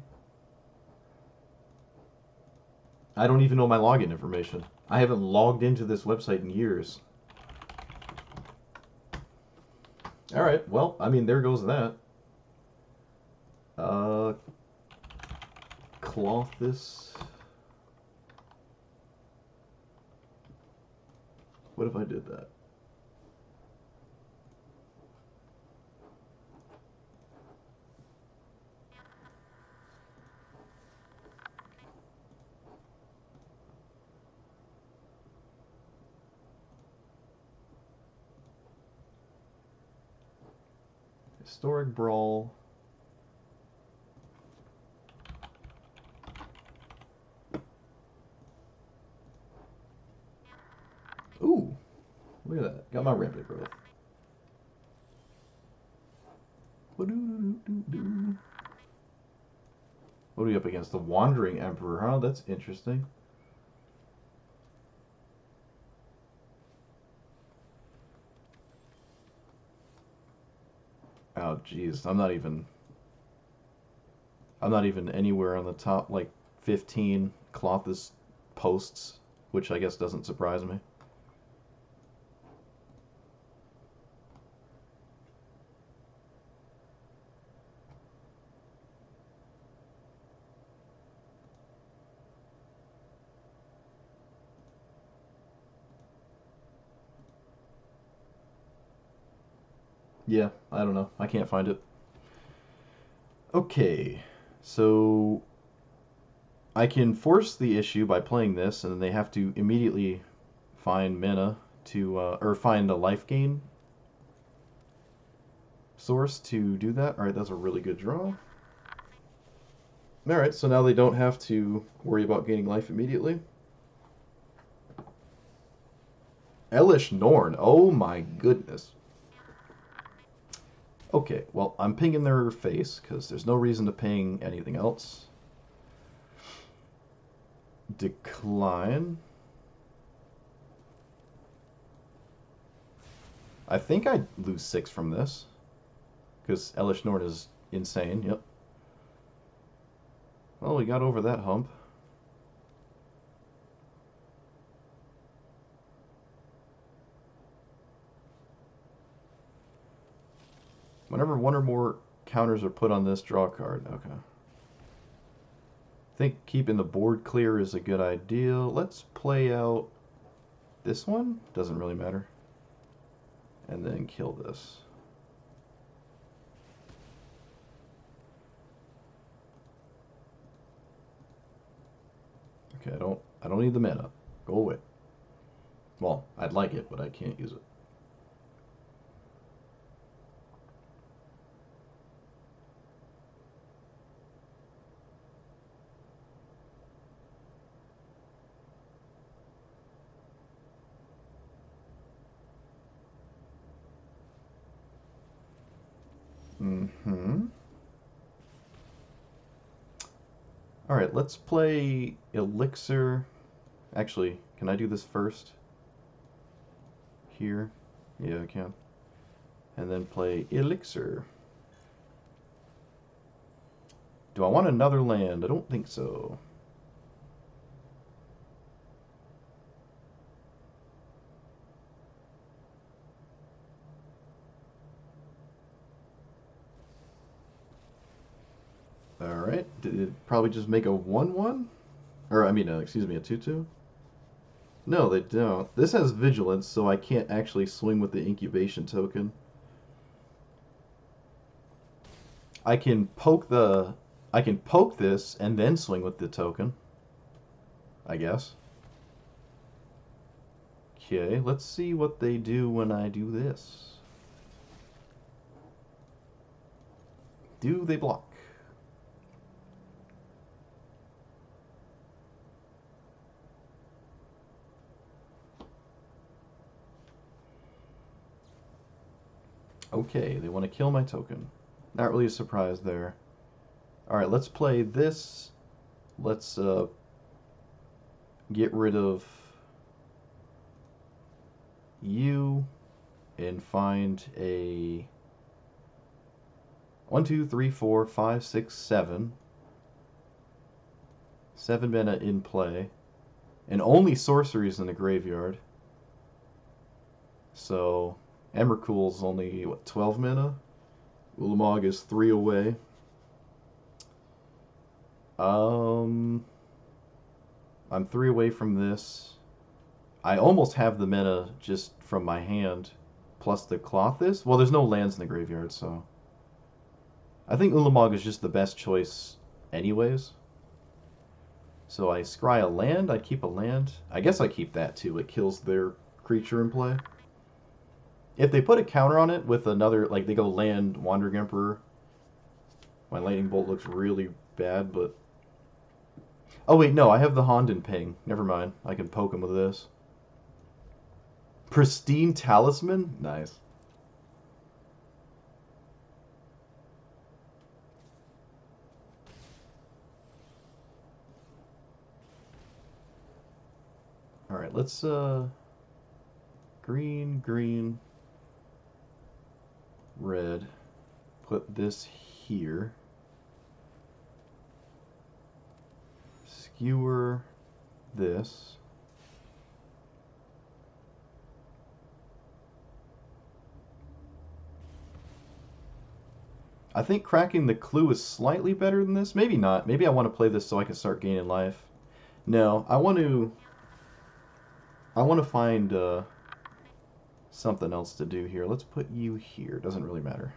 I don't even know my login information. I haven't logged into this website in years. Alright, well, I mean, there goes that. Klothys. What if I did that? Historic Brawl. Ooh, look at that. Got my rampant growth. What are we up against? The Wandering Emperor, huh? That's interesting. Oh, jeez. I'm not even anywhere on the top, like, 15 Clothys posts, which I guess doesn't surprise me. Yeah, I don't know. I can't find it. Okay, so I can force the issue by playing this, and then they have to immediately find mana to, or find a life gain source to do that. Alright, that's a really good draw. Alright, so now they don't have to worry about gaining life immediately. Elish Norn, oh my goodness. Okay, well, I'm pinging their face, because there's no reason to ping anything else. Decline. I think I'd lose 6 from this, because Elish Norn is insane, yep. Well, we got over that hump. Whenever one or more counters are put on this, draw a card. Okay. I think keeping the board clear is a good idea. Let's play out this one. Doesn't really matter. And then kill this. Okay, I don't need the mana. Go away. Well, I'd like it, but I can't use it. Mm-hmm. Alright, let's play Elixir. Actually, can I do this first? Here? Yeah, I can. And then play Elixir. Do I want another land? I don't think so. Alright, did it probably just make a 1-1? Or, I mean, excuse me, a 2-2? No, they don't. This has vigilance, so I can't actually swing with the incubation token. I can poke the... I can poke this and then swing with the token. I guess. Okay, let's see what they do when I do this. Do they block? Okay, they want to kill my token. Not really a surprise there. Alright, let's play this. Let's get rid of you and find a 1, 2, 3, 4, 5, 6, 7. 7 mana in play. And only sorceries in the graveyard. So Emrakul's only, what, 12 mana? Ulamog is 3 away. I'm 3 away from this. I almost have the mana just from my hand, plus the Klothys. Well, there's no lands in the graveyard, so... I think Ulamog is just the best choice anyways. So I scry a land, I keep a land. I guess I keep that too, it kills their creature in play. If they put a counter on it with another, like they go land Wandering Emperor, my Lightning Bolt looks really bad, but... Oh wait, no, I have the Honden Ping. Never mind, I can poke him with this. Pristine Talisman? Nice. Alright, let's, green, green, red. Put this here. Skewer this. I think cracking the clue is slightly better than this. Maybe not. Maybe I want to play this so I can start gaining life. No, I want to find something else to do here. Let's put you here. Doesn't really matter.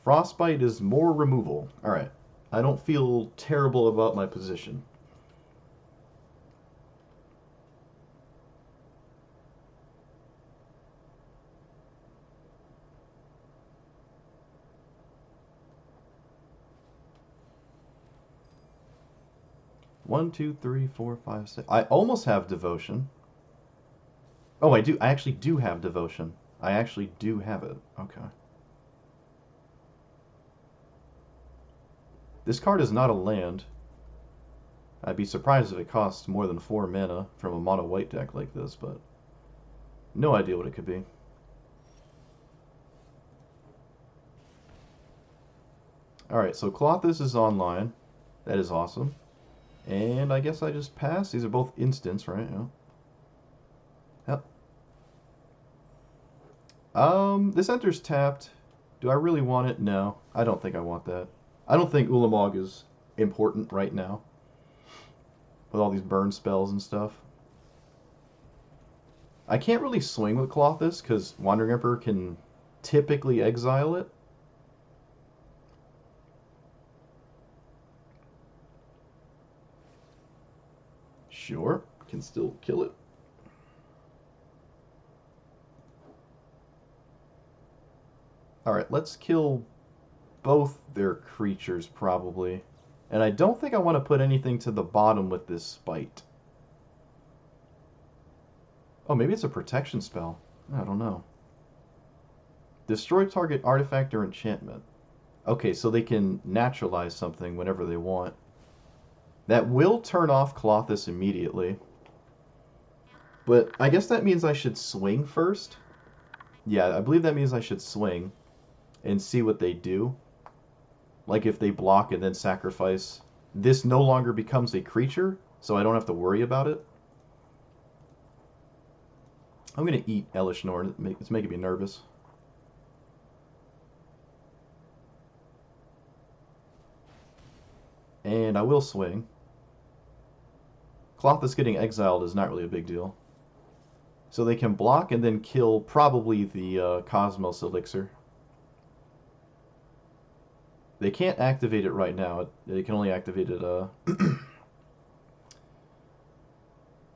Frostbite is more removal. Alright. I don't feel terrible about my position. One, two, three, 4, 5, 6. I almost have devotion. Oh, I do. I actually do have devotion. I actually do have it. Okay. This card is not a land. I'd be surprised if it costs more than 4 mana from a mono white deck like this, but no idea what it could be. Alright, so Clothys is online. That is awesome. And I guess I just pass. These are both instants, right? Yeah. Yep. This enters tapped. Do I really want it? No. I don't think I want that. I don't think Ulamog is important right now. With all these burn spells and stuff. I can't really swing with Klothys because Wandering Emperor can typically exile it. Sure, can still kill it. Alright, let's kill both their creatures probably. And I don't think I want to put anything to the bottom with this Spite. Oh, maybe it's a protection spell. I don't know. Destroy target artifact or enchantment. Okay, so they can naturalize something whenever they want. That will turn off Klothys immediately. But I guess that means I should swing first. Yeah, I believe that means I should swing. and see what they do. Like if they block and then sacrifice, this no longer becomes a creature, so I don't have to worry about it. I'm going to eat Elish Norn. It's making me nervous. And I will swing. Klothys getting exiled is not really a big deal. So they can block and then kill probably the Cosmos Elixir. They can't activate it right now. They can only activate it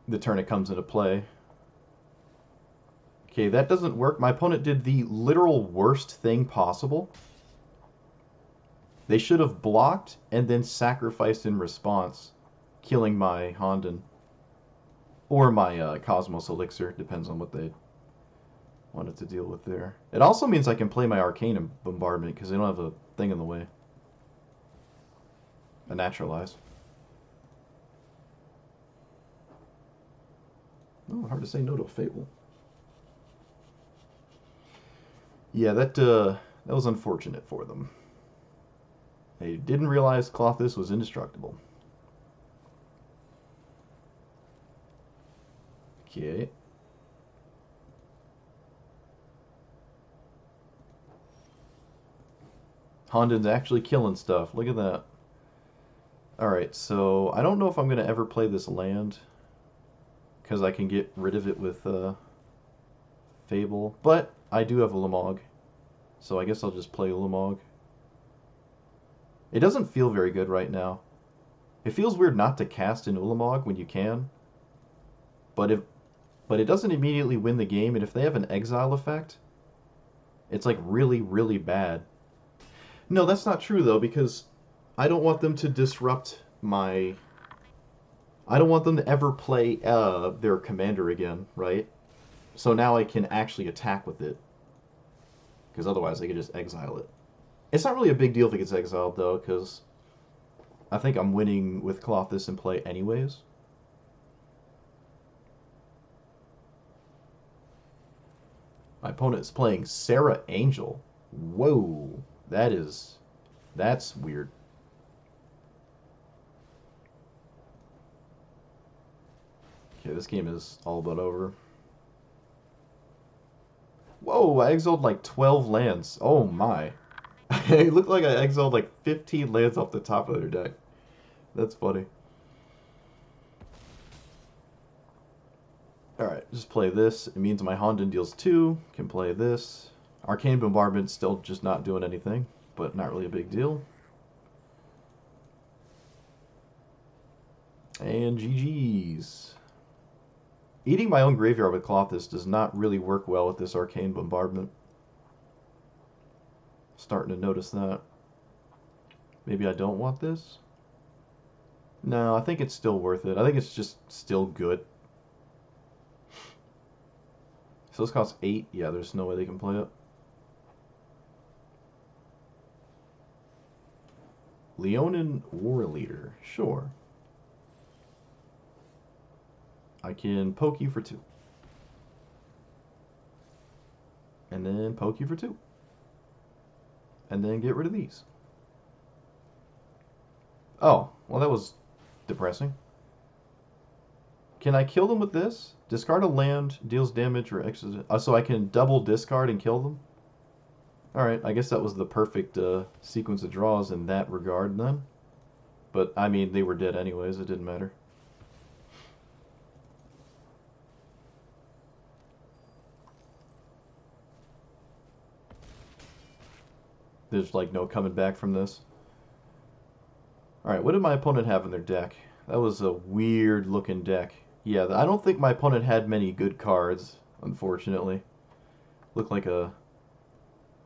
the turn it comes into play. Okay, that doesn't work. My opponent did the literal worst thing possible. They should have blocked and then sacrificed in response, killing my Honden. Or my Cosmos Elixir, depends on what they wanted to deal with there. It also means I can play my Arcane Bombardment because they don't have a thing in the way. A Naturalize. Oh, hard to say no to a Fable. Yeah, that was unfortunate for them. They didn't realize Klothys was indestructible. Okay. Honden's actually killing stuff. Look at that. Alright, so I don't know if I'm going to ever play this land, because I can get rid of it with Fable. But I do have a Ulamog, so I guess I'll just play Ulamog. It doesn't feel very good right now. It feels weird not to cast an Ulamog when you can. But it doesn't immediately win the game, and if they have an exile effect, it's like really, really bad. No, that's not true though, because I don't want them to disrupt my... I don't want them to ever play their commander again, right? So now I can actually attack with it. Because otherwise I could just exile it. It's not really a big deal if it gets exiled though, because I think I'm winning with Klothys in play anyways. My opponent is playing Sarah Angel. Whoa, that's weird. Okay, this game is all but over. Whoa, I exiled like 12 lands. Oh my. It looked like I exiled like 15 lands off the top of their deck. That's funny. Alright, just play this. It means my Honden deals 2. Can play this. Arcane Bombardment still just not doing anything, but not really a big deal. And GG's. Eating my own graveyard with Klothys does not really work well with this Arcane Bombardment. Starting to notice that. Maybe I don't want this? No, I think it's still worth it. I think it's just still good. So this costs 8. Yeah, there's no way they can play it. Leonin War Leader. Sure. I can poke you for 2. And then poke you for 2. And then get rid of these. Oh, well that was depressing. Can I kill them with this? Discard a land, deals damage or extra... so I can double discard and kill them? Alright, I guess that was the perfect sequence of draws in that regard then. But, I mean, they were dead anyways, it didn't matter. There's like no coming back from this. Alright, what did my opponent have in their deck? That was a weird looking deck. Yeah, I don't think my opponent had many good cards, unfortunately. Looked like a...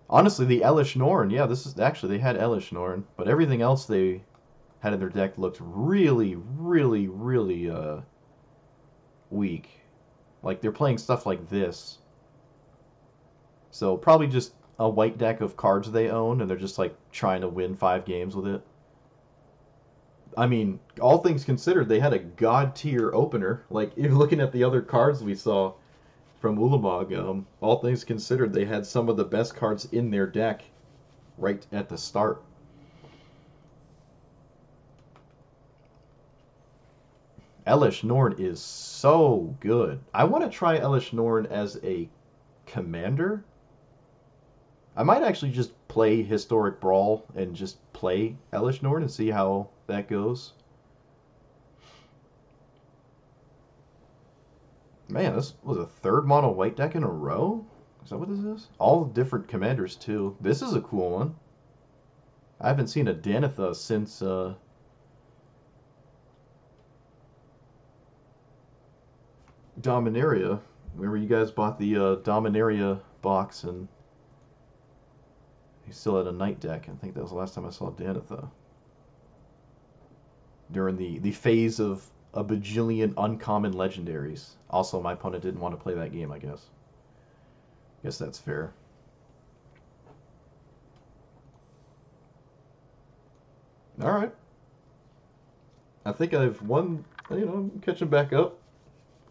Honestly, the Elish Norn, yeah, this is... Actually, they had Elish Norn, but everything else they had in their deck looked really, really, really, weak. Like, they're playing stuff like this. So, probably just a white deck of cards they own, and they're just, like, trying to win 5 games with it. I mean, all things considered, they had a god-tier opener. Like, if looking at the other cards we saw from Ulamog, all things considered, they had some of the best cards in their deck right at the start. Elish Norn is so good. I want to try Elish Norn as a commander. I might actually just play Historic Brawl and just play Elish Norn and see how that goes. Man, this was a third mono white deck in a row? Is that what this is? All different commanders, too. This is a cool one. I haven't seen a Danitha since, Dominaria. Remember you guys bought the Dominaria box and he still had a night deck. I think that was the last time I saw Danitha. During the phase of a bajillion uncommon legendaries. Also, my opponent didn't want to play that game, I guess. Guess that's fair. Alright. I think I've won, I'm catching back up.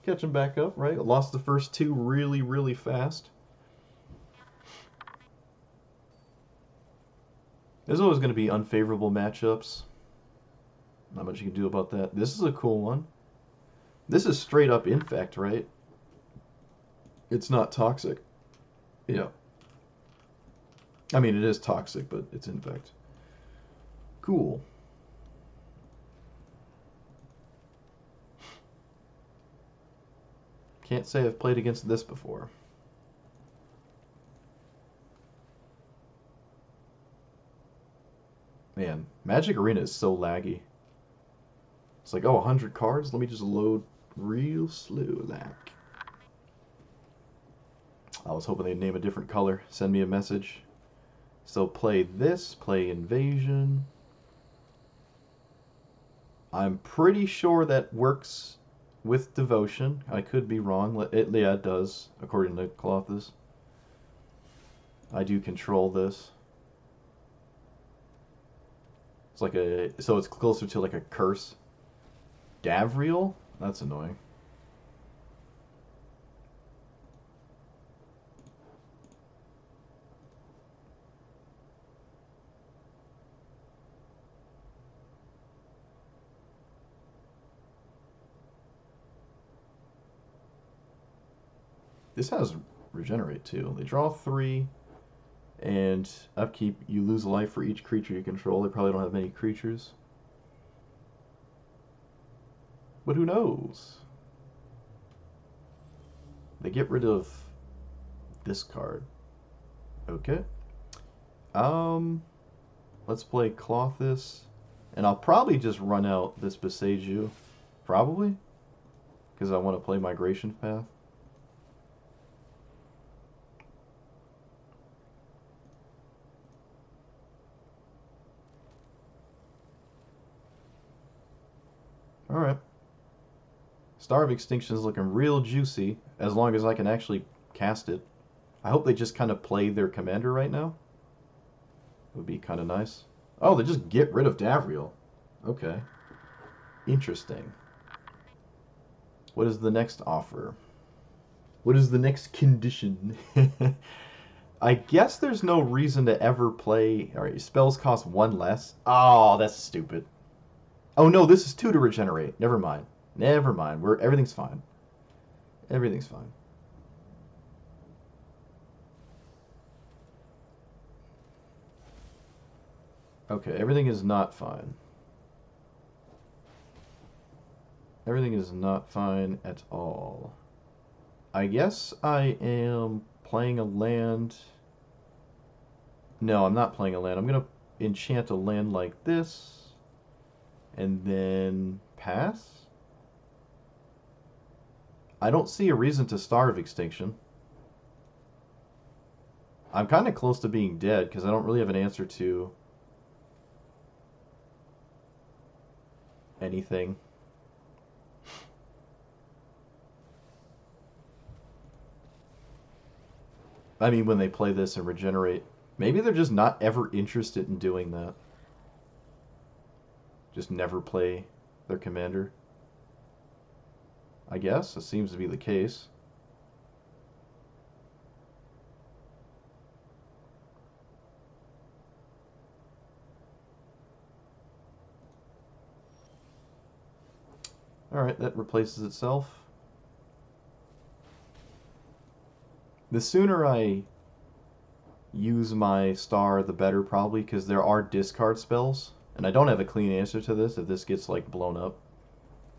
Catching back up, right? I lost the first two really, really fast. There's always going to be unfavorable matchups. Not much you can do about that. This is a cool one. This is straight up infect, right? It's not toxic. Yeah. I mean, it is toxic, but it's infect. Cool. Can't say I've played against this before. Man, Magic Arena is so laggy. It's like, oh, 100 cards? Let me just load real slow like. I was hoping they'd name a different color. Send me a message. So play this, play Invasion. I'm pretty sure that works with Devotion. I could be wrong. Yeah, it does, according to Klothys. I do control this. It's like so it's closer to like a curse. Davriel? That's annoying. This has regenerate too. They draw 3, and upkeep, you lose a life for each creature you control. They probably don't have many creatures. But who knows? They get rid of this card. Okay. Let's play Klothys. And I'll probably just run out this Beseiju. Probably. Because I want to play Migration Path. Alright. Star of Extinction is looking real juicy, as long as I can actually cast it. I hope they just kind of play their commander right now. It would be kind of nice. Oh, they just get rid of Davriel. Okay. Interesting. What is the next offer? What is the next condition? I guess there's no reason to ever play... Alright, spells cost 1 less. Oh, that's stupid. Oh no, this is 2 to regenerate. Never mind. Never mind. Everything's fine. Everything's fine. Okay, everything is not fine. Everything is not fine at all. I guess I am playing a land... No, I'm not playing a land. I'm going to enchant a land like this. And then pass? I don't see a reason to starve Extinction. I'm kind of close to being dead because I don't really have an answer to anything. I mean, when they play this and regenerate, maybe they're just not ever interested in doing that. Just never play their commander. I guess that seems to be the case. Alright, that replaces itself. The sooner I use my star, the better, probably, because there are discard spells. And I don't have a clean answer to this if this gets, like, blown up.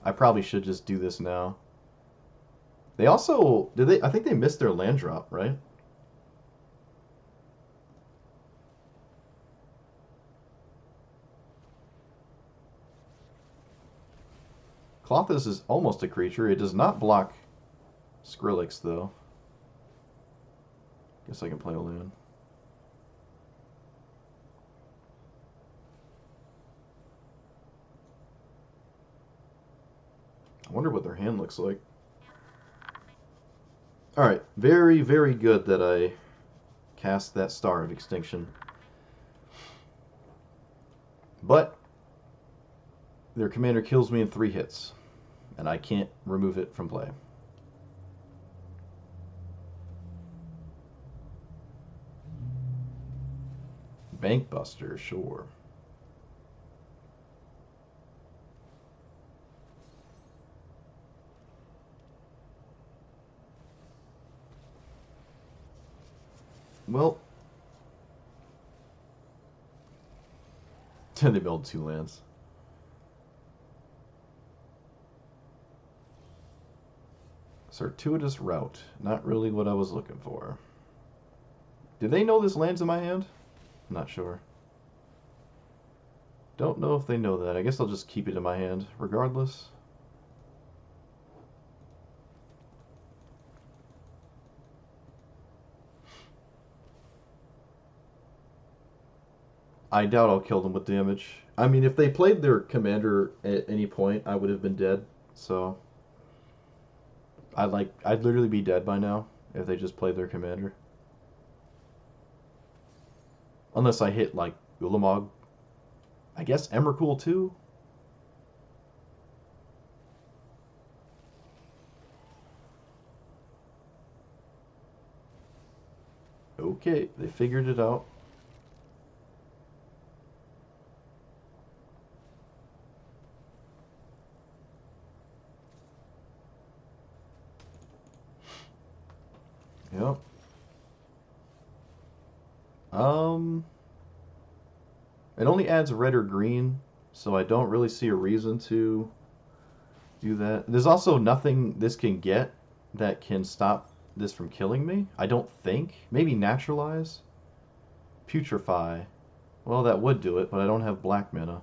I probably should just do this now. They also... I think they missed their land drop, right? Clothys is almost a creature. It does not block Skrillex, though. Guess I can play a land. I wonder what their hand looks like. Alright, very, very good that I cast that Star of Extinction. But their commander kills me in 3 hits, and I can't remove it from play. Bankbuster, sure. Well, they build 2 lands. Circuitous Route. Not really what I was looking for. Do they know this land's in my hand? I'm not sure. Don't know if they know that. I guess I'll just keep it in my hand regardless. I doubt I'll kill them with damage. I mean, if they played their commander at any point, I would have been dead. So I'd literally be dead by now if they just played their commander. Unless I hit, like, Ulamog. I guess Emrakul, too? Okay, they figured it out. Yep. It only adds red or green, so I don't really see a reason to do that. There's also nothing this can get that can stop this from killing me, I don't think. Maybe Naturalize? Putrefy. Well, that would do it, but I don't have black mana.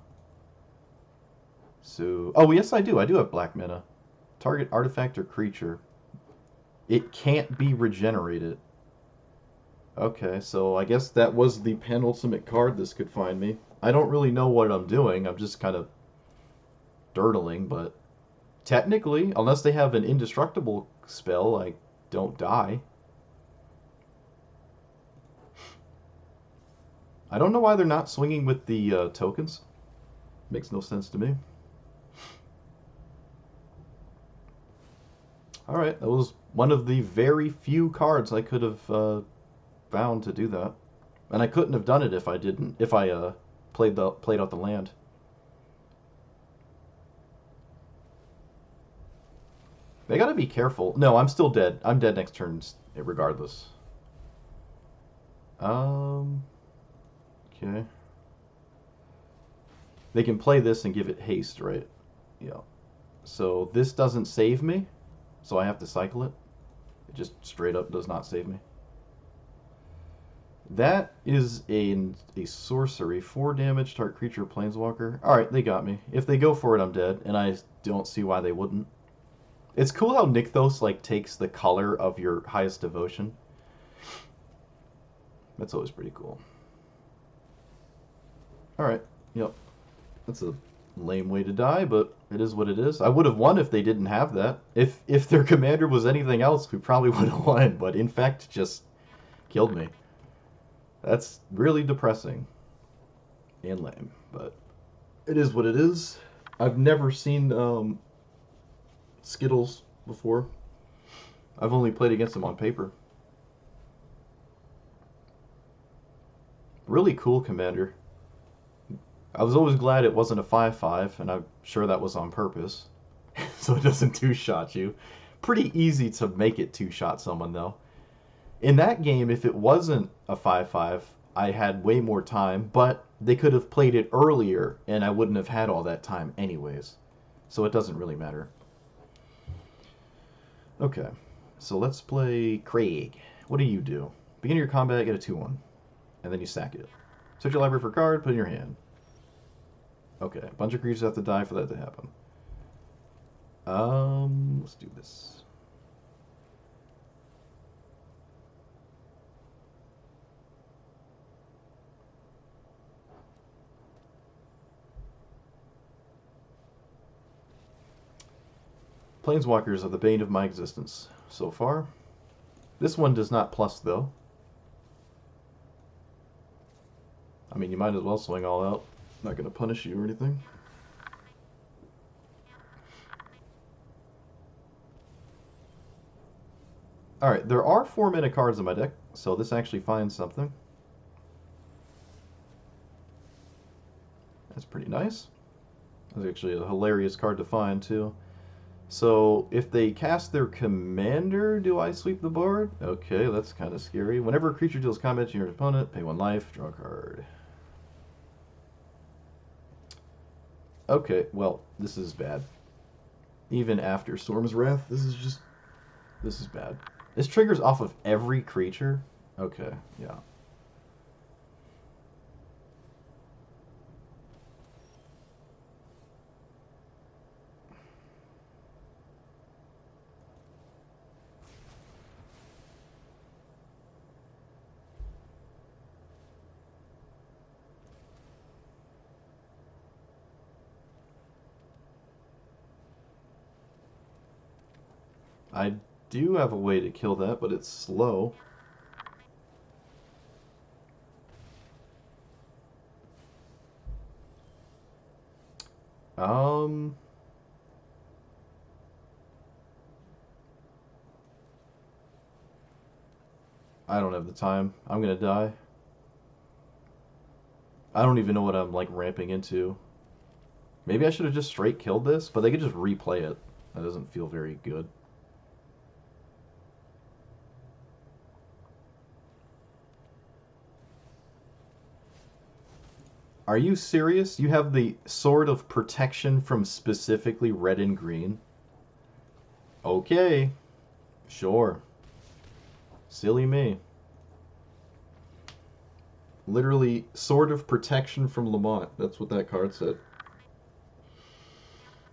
So... Oh, yes, I do. I do have black mana. Target artifact or creature. It can't be regenerated. Okay, so I guess that was the penultimate card this could find me. I don't really know what I'm doing. I'm just kind of dirtling, but technically, unless they have an indestructible spell, I don't die. I don't know why they're not swinging with the tokens. Makes no sense to me. Alright, that was one of the very few cards I could have found to do that. And I couldn't have done it if I played out the land. They gotta be careful. No, I'm still dead. I'm dead next turn regardless. Okay. They can play this and give it haste, right? Yeah. So this doesn't save me, so I have to cycle it. It just straight up does not save me. That is a sorcery. 4 damage, target creature, planeswalker. Alright, they got me. If they go for it, I'm dead, and I don't see why they wouldn't. It's cool how Nykthos, like, takes the color of your highest devotion. That's always pretty cool. Alright, yep. That's a lame way to die, but it is what it is. I would have won if they didn't have that. If their commander was anything else, we probably would have won, but in fact, just killed me. That's really depressing. And lame, but it is what it is. I've never seen Skittles before. I've only played against them on paper. Really cool commander. I was always glad it wasn't a 5/5, and I'm sure that was on purpose. so it doesn't two-shot you. Pretty easy to make it two-shot someone, though. In that game, if it wasn't a 5-5, I had way more time, but they could have played it earlier, and I wouldn't have had all that time anyways. So it doesn't really matter. Okay, so let's play Craig. What do you do? Begin your combat, get a 2-1, and then you sack it. Search your library for a card, put it in your hand. Okay, a bunch of creatures have to die for that to happen. Let's do this. Planeswalkers are the bane of my existence so far. This one does not plus, though. I mean, you might as well swing all out. Not going to punish you or anything. Alright, there are 4-mana cards in my deck, so this actually finds something. That's pretty nice. That's actually a hilarious card to find, too. So, if they cast their commander, do I sweep the board? Okay, that's kind of scary. Whenever a creature deals combat to your opponent, pay 1 life, draw a card. Okay, well, this is bad. Even after Storm's Wrath, this is bad. This triggers off of every creature? Okay, yeah. I do have a way to kill that, but it's slow. I don't have the time. I'm gonna die. I don't even know what I'm, like, ramping into. Maybe I should have just straight killed this, but they could just replay it. That doesn't feel very good. Are you serious? You have the Sword of Protection from specifically red and green? Okay. Sure. Silly me. Literally, Sword of Protection from Lamont. That's what that card said.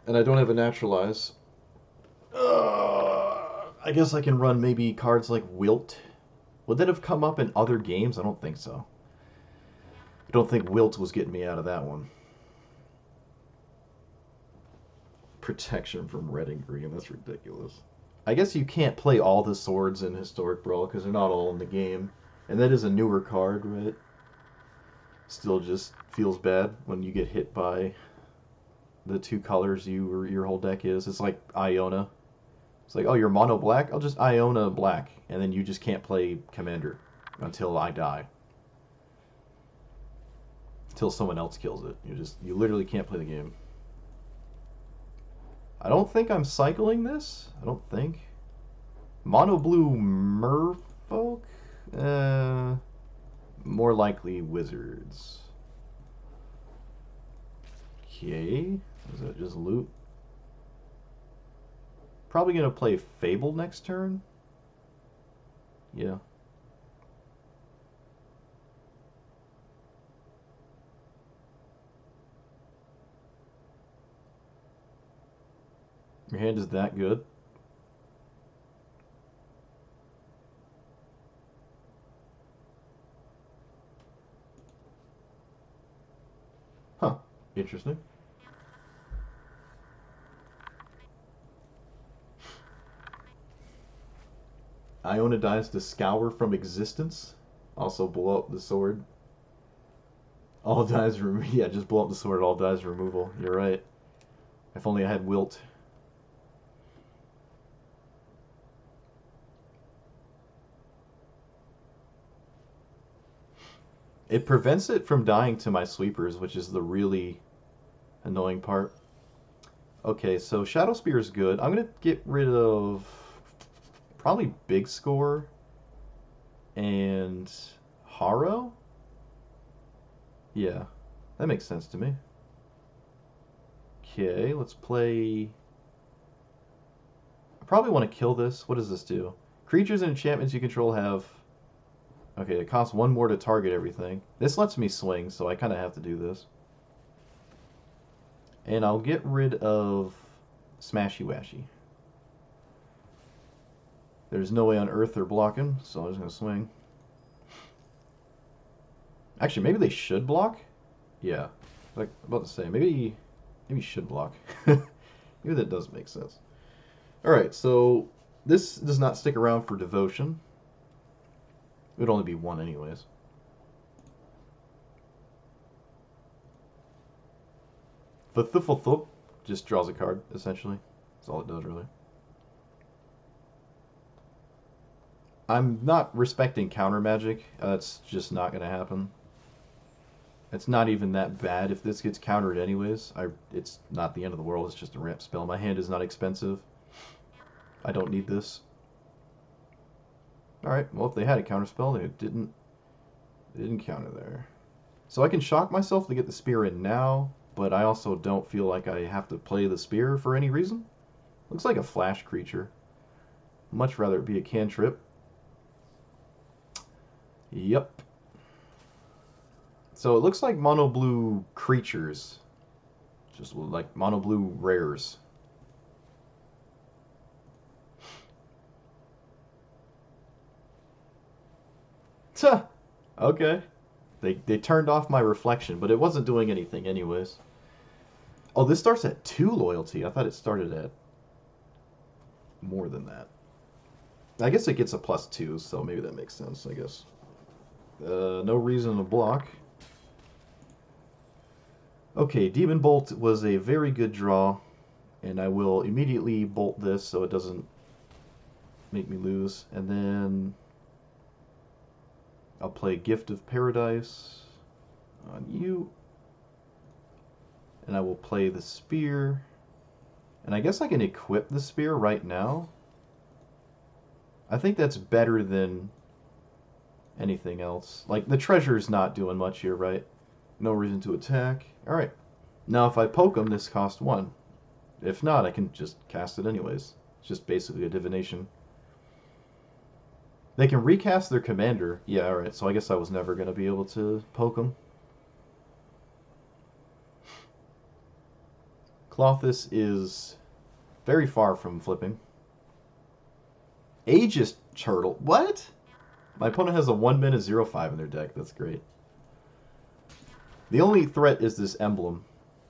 And I don't have a Naturalize. I guess I can run maybe cards like Wilt. Would that have come up in other games? I don't think so. I don't think Wilt was getting me out of that one. Protection from red and green. That's ridiculous. I guess you can't play all the swords in Historic Brawl because they're not all in the game. And that is a newer card, right? Still just feels bad when you get hit by the 2 colors your whole deck is. It's like Iona. It's like, oh, you're mono black? I'll just Iona black. And then you just can't play Commander until I die. Until someone else kills it. You literally can't play the game. I don't think I'm cycling this. I don't think. Mono blue merfolk? More likely wizards. Okay. Is that just loot? Probably gonna play Fable next turn. Yeah. Your hand is that good? Huh. Interesting. Iona dies to scour from existence. Also blow up the sword. All dies yeah, just blow up the sword, all dies removal. You're right. If only I had Wilt. It prevents it from dying to my sweepers, which is the really annoying part. Okay, so Shadow Spear is good. I'm gonna get rid of probably Big Score and Haro. Yeah, that makes sense to me. Okay, let's play. I probably want to kill this. What does this do? Creatures and enchantments you control have. Okay, it costs one more to target everything. This lets me swing, so I kind of have to do this. And I'll get rid of Smashy Washy. There's no way on Earth they're blocking, so I'm just going to swing. Actually, maybe they should block? Yeah. Like, about to say, maybe should block. Maybe that does make sense. Alright, so this does not stick around for Devotion. It would only be one anyways. Thup just draws a card, essentially. That's all it does, really. I'm not respecting counter magic. That's just not going to happen. It's not even that bad if this gets countered anyways. It's not the end of the world. It's just a ramp spell. My hand is not expensive. I don't need this. Alright, well if they had a counter spell, they didn't counter there. So I can shock myself to get the spear in now, but I also don't feel like I have to play the spear for any reason. Looks like a flash creature. Much rather it be a cantrip. Yep. So it looks like mono blue creatures. Just like mono blue rares. Tuh. Okay. They turned off my reflection, but it wasn't doing anything anyways. Oh, this starts at 2 loyalty. I thought it started at more than that. I guess it gets a +2, so maybe that makes sense, I guess. No reason to block. Okay, Demon Bolt was a very good draw, and I will immediately bolt this so it doesn't make me lose. And then I'll play Gift of Paradise on you. And I will play the Spear. And I guess I can equip the Spear right now. I think that's better than anything else. Like, the treasure's not doing much here, right? No reason to attack. Alright. Now, if I poke them, this costs 1. If not, I can just cast it anyways. It's just basically a divination. They can recast their commander. Yeah, alright. So I guess I was never going to be able to poke them. Klothys is very far from flipping. Aegis Turtle. What? My opponent has a 1-mana 0/5 in their deck. That's great. The only threat is this emblem,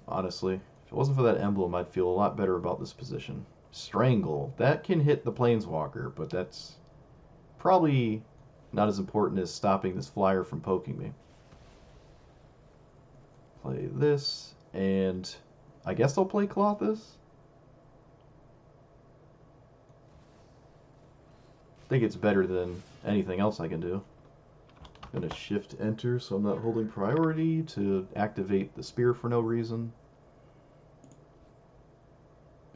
honestly. If it wasn't for that emblem, I'd feel a lot better about this position. Strangle. That can hit the Planeswalker, but that's probably not as important as stopping this flyer from poking me. Play this, and I guess I'll play Clothus. I think it's better than anything else I can do. I'm going to shift enter so I'm not holding priority to activate the spear for no reason.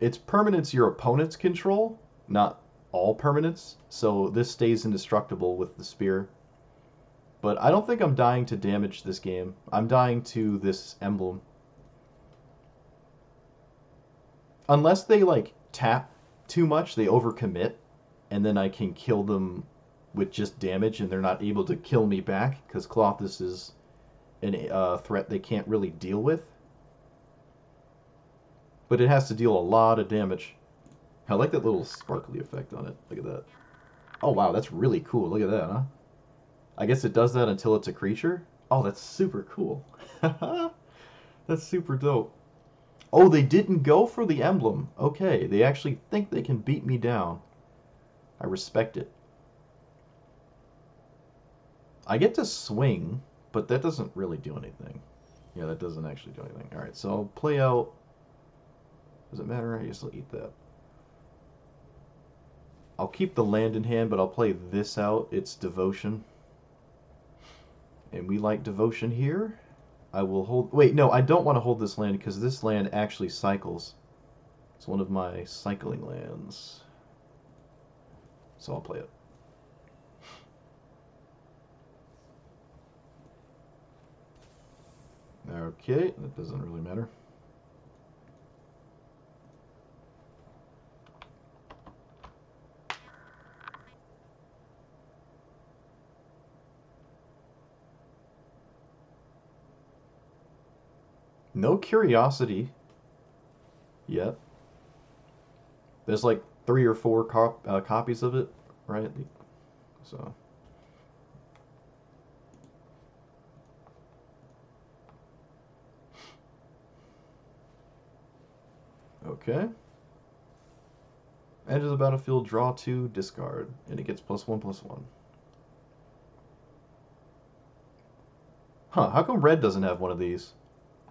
It's permanents your opponents control, not all permanents, so this stays indestructible with the spear. But I don't think I'm dying to damage this game. I'm dying to this emblem. Unless they, like, tap too much, they overcommit, and then I can kill them with just damage, and they're not able to kill me back, because Klothys is a threat they can't really deal with. But it has to deal a lot of damage. I like that little sparkly effect on it. Look at that. Oh, wow, that's really cool. Look at that, huh? I guess it does that until it's a creature? Oh, that's super cool. That's super dope. Oh, they didn't go for the emblem. Okay, they actually think they can beat me down. I respect it. I get to swing, but that doesn't really do anything. Yeah, that doesn't actually do anything. Alright, so I'll play out... Does it matter? I guess I'll eat that. I'll keep the land in hand, but I'll play this out. It's Devotion. And we like Devotion here. I will hold... Wait, no, I don't want to hold this land because this land actually cycles. It's one of my cycling lands. So I'll play it. Okay, that doesn't really matter. No curiosity yet. There's like 3 or 4 copies of it, right? So. Okay. Enters the battlefield, draw 2, discard, and it gets +1/+1. Huh, how come red doesn't have one of these?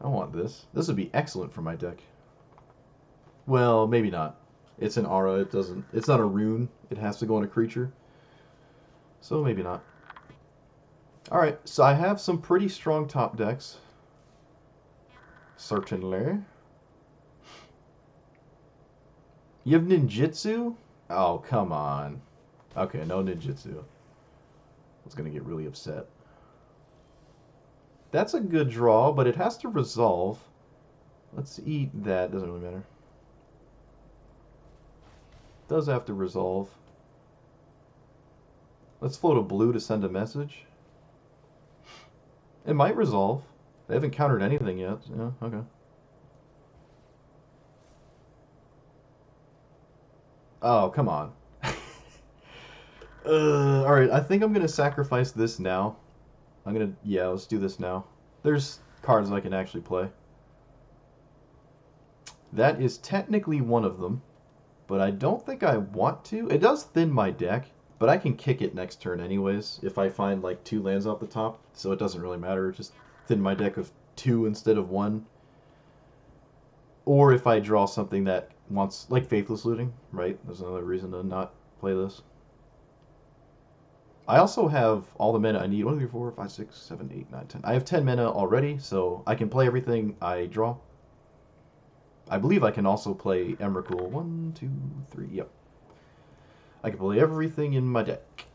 I want this. This would be excellent for my deck. Well, maybe not. It's an aura, it's not a rune. It has to go on a creature. So maybe not. Alright, so I have some pretty strong top decks. Certainly. You have ninjutsu? Oh, come on. Okay, no ninjutsu. I was gonna get really upset. That's a good draw, but it has to resolve. Let's eat that. Doesn't really matter. Does have to resolve. Let's float a blue to send a message. It might resolve. They haven't countered anything yet. Yeah, okay. Oh, come on. Alright, I think I'm going to sacrifice this now. Yeah, let's do this now. There's cards I can actually play. That is technically one of them, but I don't think I want to. It does thin my deck, but I can kick it next turn anyways if I find like 2 lands off the top, so it doesn't really matter. Just thin my deck of 2 instead of 1. Or if I draw something that wants, like Faithless Looting, right? There's another reason to not play this. I also have all the mana I need. 1, 2, 3, 4, 5, 6, 7, 8, 9, 10. I have 10 mana already, so I can play everything I draw. I believe I can also play Emrakul. 1, 2, 3, yep. I can play everything in my deck.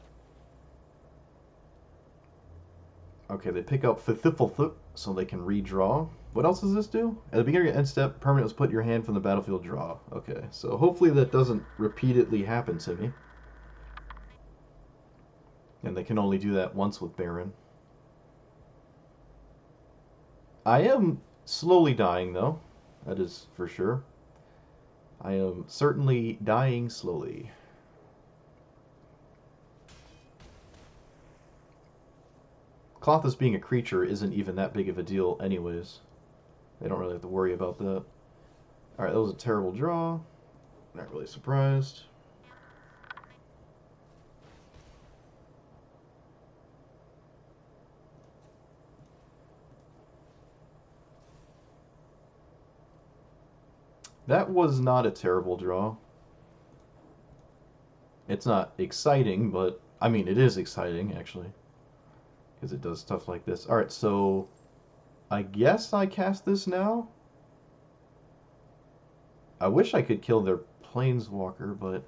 Okay, they pick up Thithifalthip, so they can redraw. What else does this do? At the beginning of your end step, permanent was put your hand from the battlefield draw. Okay, so hopefully that doesn't repeatedly happen to me. And they can only do that once with Baron. I am slowly dying, though. That is for sure. I am certainly dying slowly. Klothys being a creature isn't even that big of a deal anyways. They don't really have to worry about that. Alright, that was a terrible draw. Not really surprised. That was not a terrible draw. It's not exciting, but... I mean, it is exciting, actually. Because it does stuff like this. Alright, so... I guess I cast this now? I wish I could kill their Planeswalker, but...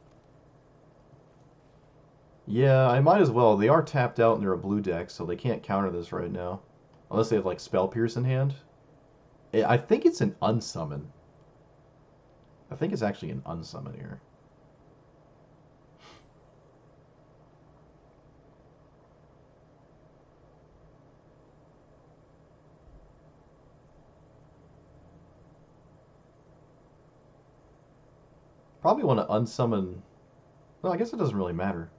Yeah, I might as well. They are tapped out and they're a blue deck, so they can't counter this right now. Unless they have, like, Spell Pierce in hand. I think it's an unsummon. I think it's actually an unsummon here. Probably want to unsummon... Well, I guess it doesn't really matter.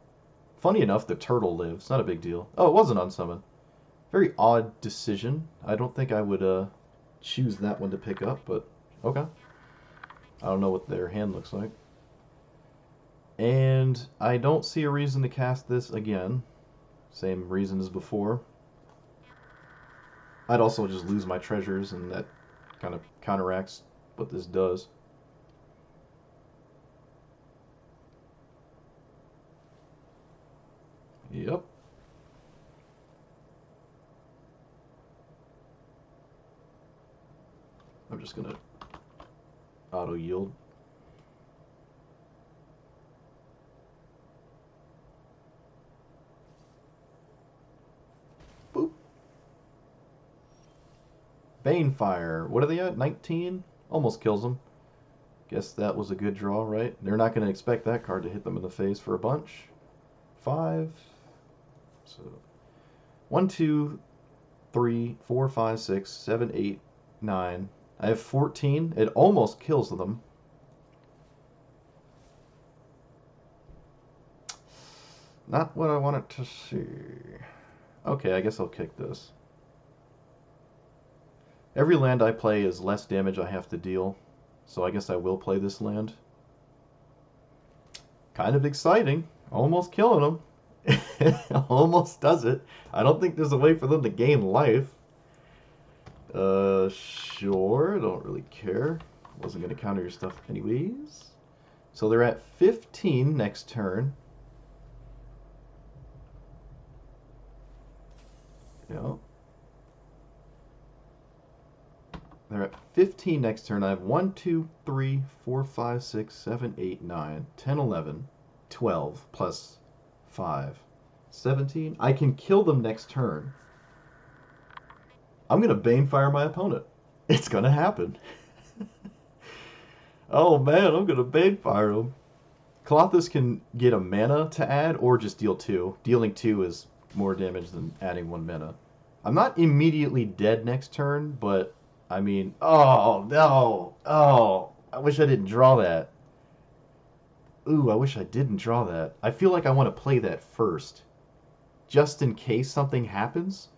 Funny enough, the turtle lives. Not a big deal. Oh, it was an unsummon. Very odd decision. I don't think I would choose that one to pick up, but okay. I don't know what their hand looks like. And I don't see a reason to cast this again. Same reason as before. I'd also just lose my treasures, and that kind of counteracts what this does. Yep. I'm just gonna auto yield. Banefire. What are they at? 19? Almost kills them. Guess that was a good draw, right? They're not going to expect that card to hit them in the face for a bunch. 5. So 1, 2, 3, 4, 5, 6, 7, 8, 9. I have 14. It almost kills them. Not what I wanted to see. Okay, I guess I'll kick this. Every land I play is less damage I have to deal, so I guess I will play this land. Kind of exciting. Almost killing them. Almost does it. I don't think there's a way for them to gain life. Sure. Don't really care. Wasn't going to counter your stuff anyways. So they're at 15 next turn. Yeah. They're at 15 next turn. I have 1, 2, 3, 4, 5, 6, 7, 8, 9, 10, 11, 12, plus 5, 17. I can kill them next turn. I'm going to Banefire my opponent. It's going to happen. Oh man, I'm going to Banefire him. Klothys can get a mana to add or just deal 2. Dealing 2 is more damage than adding 1 mana. I'm not immediately dead next turn, but I mean, oh no, oh, I wish I didn't draw that. Ooh, I wish I didn't draw that. I feel like I want to play that first, just in case something happens.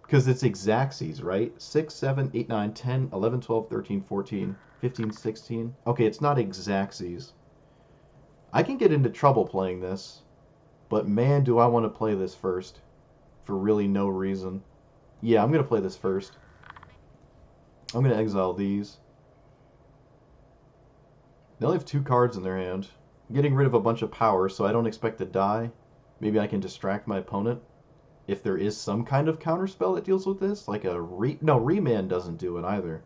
Because it's Xaxes, right? 6, 7, 8, 9, 10, 11, 12, 13, 14, 15, 16. Okay, it's not Xaxes. I can get into trouble playing this, but man, do I want to play this first. For really no reason. Yeah, I'm going to play this first. I'm going to exile these. They only have 2 cards in their hand. I'm getting rid of a bunch of power, so I don't expect to die. Maybe I can distract my opponent. If there is some kind of counterspell that deals with this, like a Remand doesn't do it either.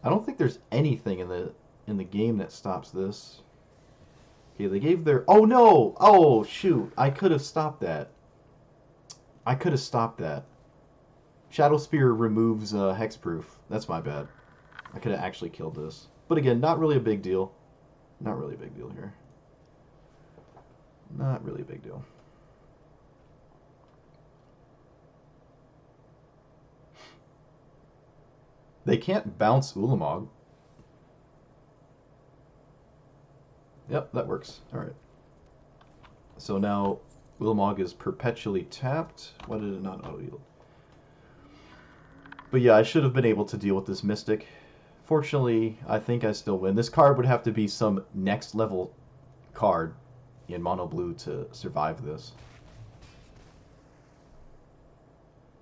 I don't think there's anything in the game that stops this. Okay, they gave their... Oh no! Oh shoot! I could have stopped that. I could have stopped that. Shadow Spear removes hexproof. That's my bad. I could have actually killed this. But again, not really a big deal. Not really a big deal here. Not really a big deal. They can't bounce Ulamog. Yep, that works. Alright. So now Ulamog is perpetually tapped. Why did it not auto-yield? But yeah, I should have been able to deal with this Mystic. Fortunately, I think I still win. This card would have to be some next level card in mono blue to survive this.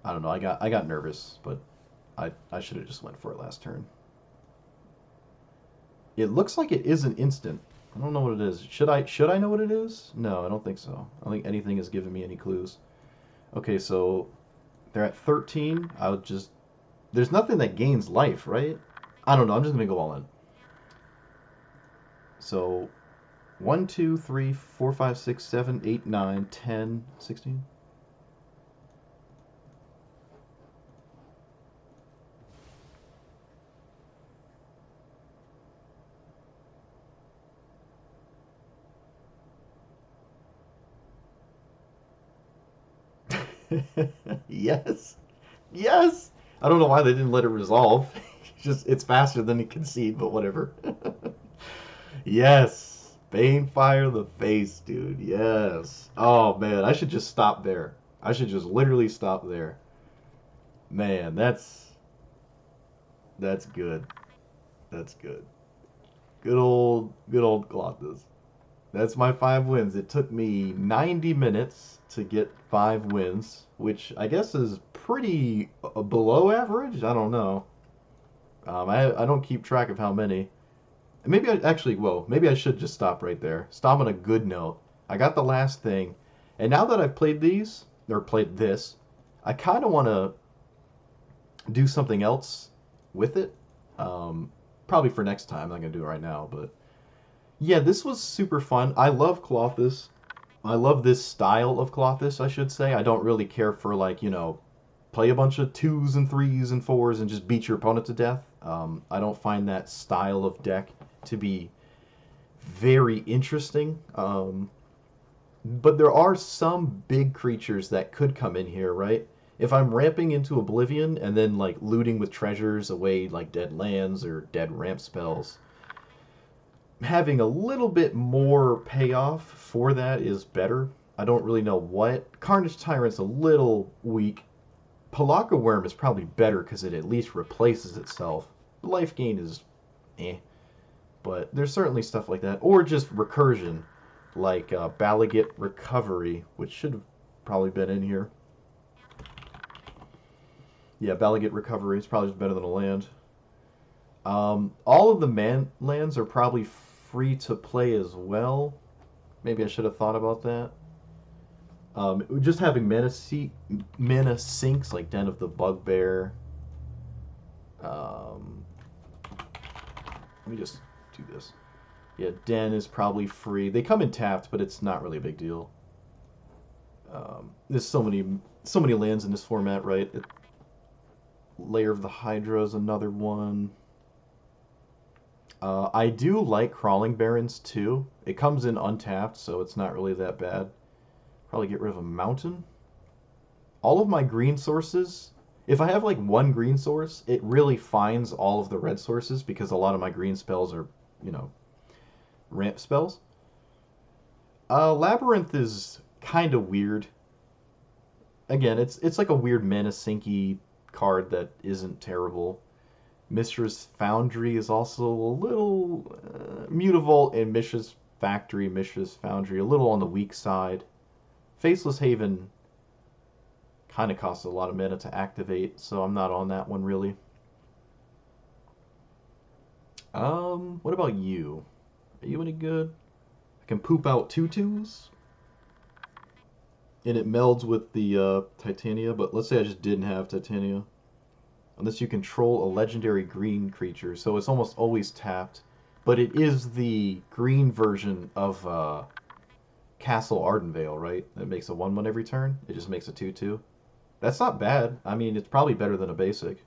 I don't know, I got nervous, but I should have just went for it last turn. It looks like it is an instant. I don't know what it is. Should I know what it is? No, I don't think so. I don't think anything has given me any clues. Okay, so they're at 13. I would just... There's nothing that gains life, right? I don't know. I'm just going to go all in. So 1, 2, 3, 4, 5, 6, 7, 8, 9, 10, 16. Yes. Yes. I don't know why they didn't let it resolve. It's faster than it concede, but whatever. Yes. Banefire the face, dude. Yes. Oh man, I should just stop there. I should just literally stop there. Man, that's good. That's good. Good old Clothys. That's my 5 wins. It took me 90 minutes to get 5 wins, which I guess is pretty below average. I don't know. I don't keep track of how many. Maybe maybe I should just stop right there. Stop on a good note. I got the last thing, and now that I've played these or played this, I kind of want to do something else with it. Probably for next time. I'm not gonna do it right now, but. Yeah, this was super fun. I love Klothys. I love this style of Klothys, I should say. I don't really care for, like, you know, play a bunch of 2s and 3s and 4s and just beat your opponent to death. I don't find that style of deck to be very interesting. But there are some big creatures that could come in here, right? If I'm ramping into Oblivion and then like looting with treasures away like dead lands or dead ramp spells, having a little bit more payoff for that is better. I don't really know what. Carnage Tyrant's a little weak. Palaka Worm is probably better because it at least replaces itself. The life gain is eh. But there's certainly stuff like that. Or just recursion, like Balagit Recovery, which should have probably been in here. Yeah, Balagit Recovery is probably better than a land. All of the man lands are probably free to play as well. Maybe I should have thought about that. Just having mana sinks like Den of the Bugbear. Let me just do this. Yeah, Den is probably free. They come in tapped, but it's not really a big deal. There's so many lands in this format, right? Lair of the Hydra is another one. I do like Crawling Barrens too. It comes in untapped, so it's not really that bad. Probably get rid of a mountain. All of my green sources, if I have like one green source, it really finds all of the red sources because a lot of my green spells are, ramp spells. Labyrinth is kind of weird. Again, it's like a weird mana sinky card that isn't terrible. Mishra's Foundry is also a little Mutavault and Mishra's Factory, Mishra's Foundry, a little on the weak side. Faceless Haven kind of costs a lot of mana to activate, so I'm not on that one really. What about you? Are you any good? I can poop out 2/2s. And it melds with the Titania, but let's say I just didn't have Titania. Unless you control a legendary green creature, so it's almost always tapped. But it is the green version of Castle Ardenvale, right? That makes a 1/1 every turn. It just makes a 2/2. That's not bad. I mean, it's probably better than a basic.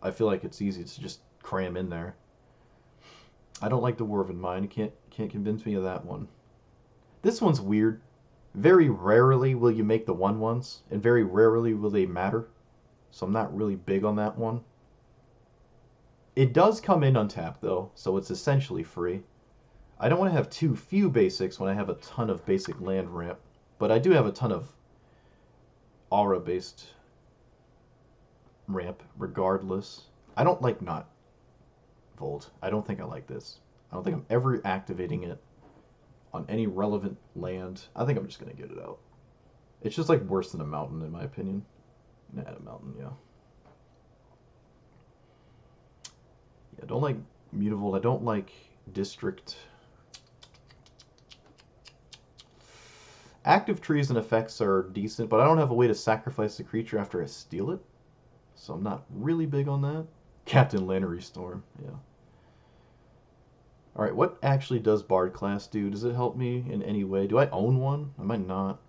I feel like it's easy to just cram in there. I don't like the Dwarven Mine. You can't convince me of that one. This one's weird. Very rarely will you make the 1/1s, and very rarely will they matter. So I'm not really big on that one. It does come in untapped, though, so it's essentially free. I don't want to have too few basics when I have a ton of basic land ramp, but I do have a ton of aura-based ramp, regardless. I don't like not Volt. I don't think I like this. I don't think I'm ever activating it on any relevant land. I think I'm just going to get it out. It's just like worse than a mountain, in my opinion. Nah, a mountain, yeah. Yeah, I don't like Mutavault. I don't like District. Active trees and effects are decent, but I don't have a way to sacrifice the creature after I steal it. So I'm not really big on that. Captain Lannery Storm, yeah. Alright, what actually does Bard class do? Does it help me in any way? Do I own one? I might not.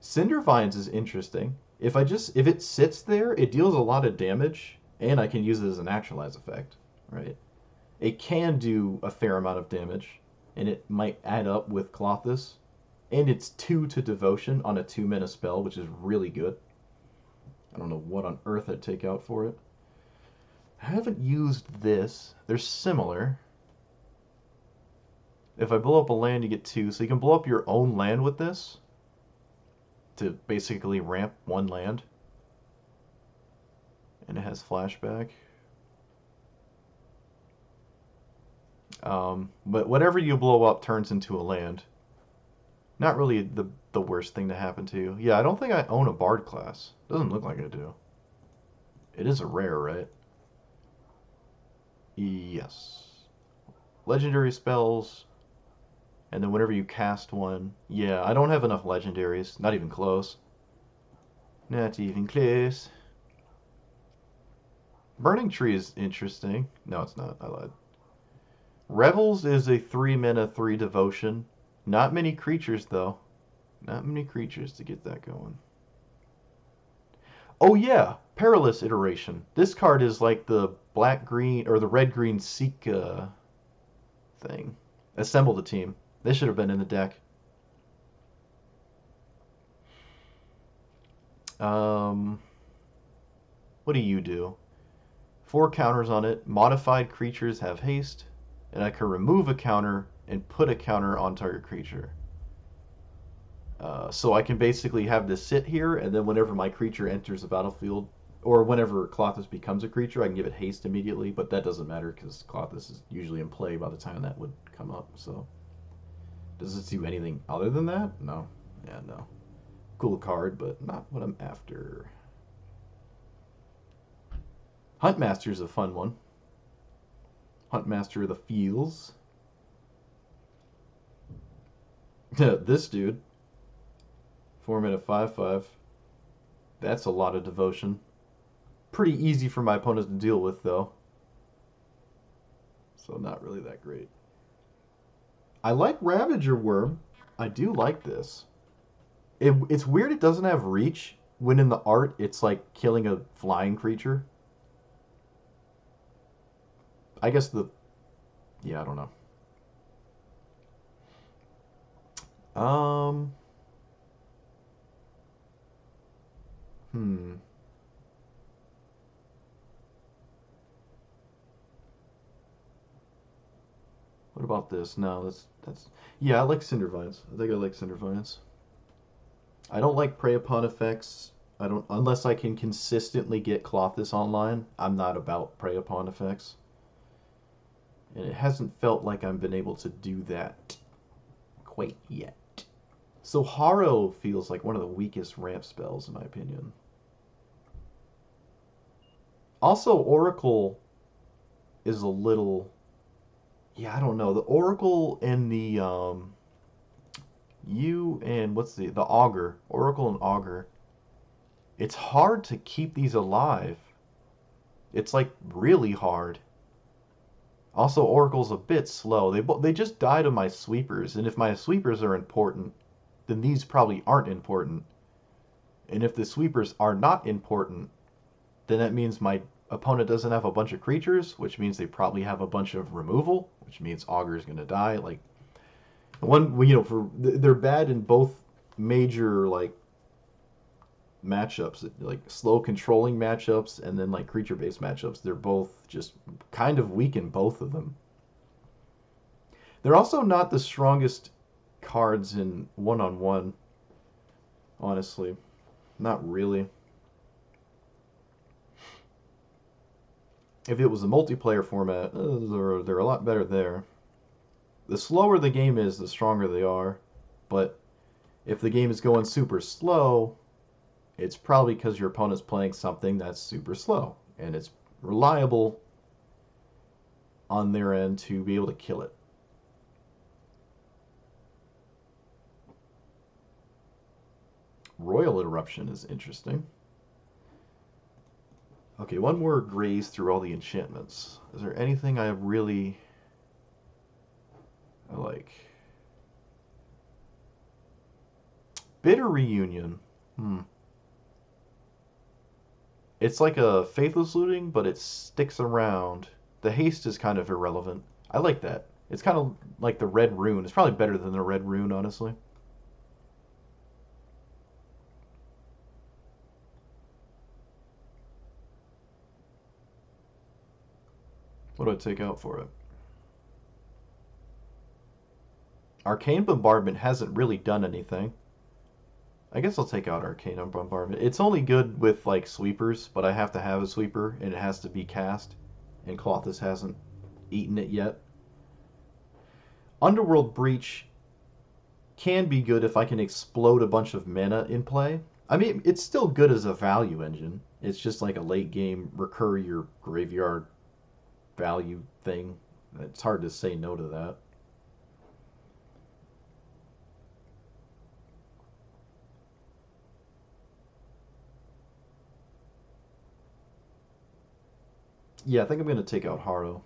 Cinder Vines is interesting. If it sits there, it deals a lot of damage, and I can use it as an actualize effect, right? It can do a fair amount of damage, and it might add up with Klothys. And it's 2 to Devotion on a 2-mana spell, which is really good. I don't know what on earth I'd take out for it. I haven't used this. They're similar. If I blow up a land, you get 2. So you can blow up your own land with this to basically ramp one land. And it has flashback. But whatever you blow up turns into a land. Not really the worst thing to happen to you. Yeah, I don't think I own a Bard class. Doesn't look like I do. It is a rare, right? Yes. Legendary spells. And then whenever you cast one. Yeah, I don't have enough legendaries. Not even close. Not even close. Burning Tree is interesting. No, it's not. I lied. Revels is a 3-mana, 3 Devotion. Not many creatures, though. Not many creatures to get that going. Oh yeah, Perilous iteration. This card is like the black-green or the red-green Seek thing. Assemble the team. This should have been in the deck. Um, what do you do? 4 counters on it. Modified creatures have haste, and I can remove a counter and put a counter on target creature. So I can basically have this sit here, and then whenever my creature enters the battlefield, or whenever Klothys becomes a creature, I can give it haste immediately, but that doesn't matter because Klothys is usually in play by the time that would come up, so. Does it do anything other than that? No. Yeah, no. Cool card, but not what I'm after. Huntmaster's a fun one. Huntmaster of the Fields. This dude. 4-mana 5/5. That's a lot of devotion. Pretty easy for my opponent to deal with, though. So not really that great. I like Ravager Worm. I do like this. It's weird it doesn't have reach, when in the art it's like killing a flying creature. I guess yeah, I don't know. Hmm. What about this? No, that's yeah, I like Cindervines. I think I like Cindervines. I don't like Prey Upon effects. I don't unless I can consistently get Klothys online. I'm not about Prey Upon effects. And it hasn't felt like I've been able to do that quite yet. So Harrow feels like one of the weakest ramp spells in my opinion. Also Oracle is a little yeah, I don't know. The Oracle and the you and what's the Augur, Oracle and Augur. It's hard to keep these alive. It's like really hard. Also, Oracle's a bit slow. They just died of my sweepers, and if my sweepers are important, then these probably aren't important. And if the sweepers are not important, then that means my opponent doesn't have a bunch of creatures, which means they probably have a bunch of removal, which means Augur's gonna die. Like one, they're bad in both major like matchups, like slow controlling matchups and then like creature based matchups. They're both just kind of weak in both of them. They're also not the strongest cards in one-on-one, honestly. Not really. If it was a multiplayer format, they're a lot better there. The slower the game is, the stronger they are. But if the game is going super slow, it's probably because your opponent's playing something that's super slow. And it's reliable on their end to be able to kill it. Royal Interruption is interesting. Okay, one more graze through all the enchantments. Is there anything I really like? Bitter Reunion. It's like a Faithless Looting, but it sticks around. The haste is kind of irrelevant. I like that. It's kind of like the Red Rune. It's probably better than the Red Rune, honestly. What do I take out for it? Arcane Bombardment hasn't really done anything. I guess I'll take out Arcane Bombardment. It's only good with like sweepers, but I have to have a sweeper and it has to be cast. And Klothys hasn't eaten it yet. Underworld Breach can be good if I can explode a bunch of mana in play. I mean, it's still good as a value engine. It's just like a late game recur your graveyard value thing. It's hard to say no to that. Yeah, I think I'm going to take out Harrow.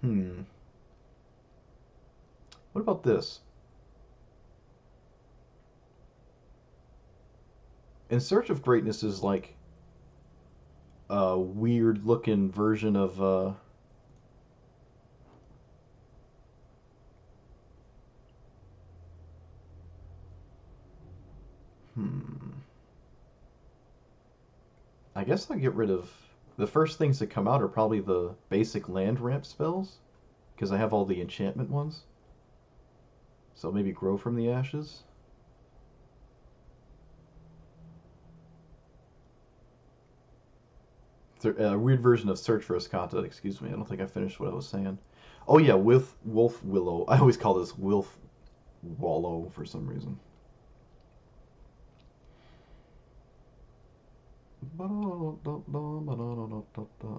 Hmm. What about this? In Search of Greatness is like a weird looking version of hmm. I guess I'll get rid of the first things that come out are probably the basic land ramp spells because I have all the enchantment ones. So maybe Grow from the Ashes. A weird version of Search for Escata. Excuse me. I don't think I finished what I was saying. Oh yeah, with Wolf Willow. I always call this Wolf Wallow for some reason. All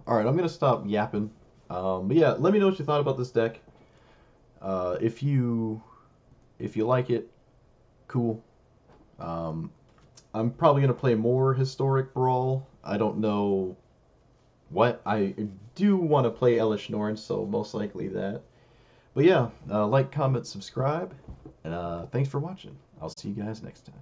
right, I'm gonna stop yapping. But yeah, let me know what you thought about this deck. If you like it, cool. Um, I'm probably gonna play more historic Brawl. I don't know what I do want to play Elish Norn, so most likely that. But yeah, like, comment, subscribe, and thanks for watching. I'll see you guys next time.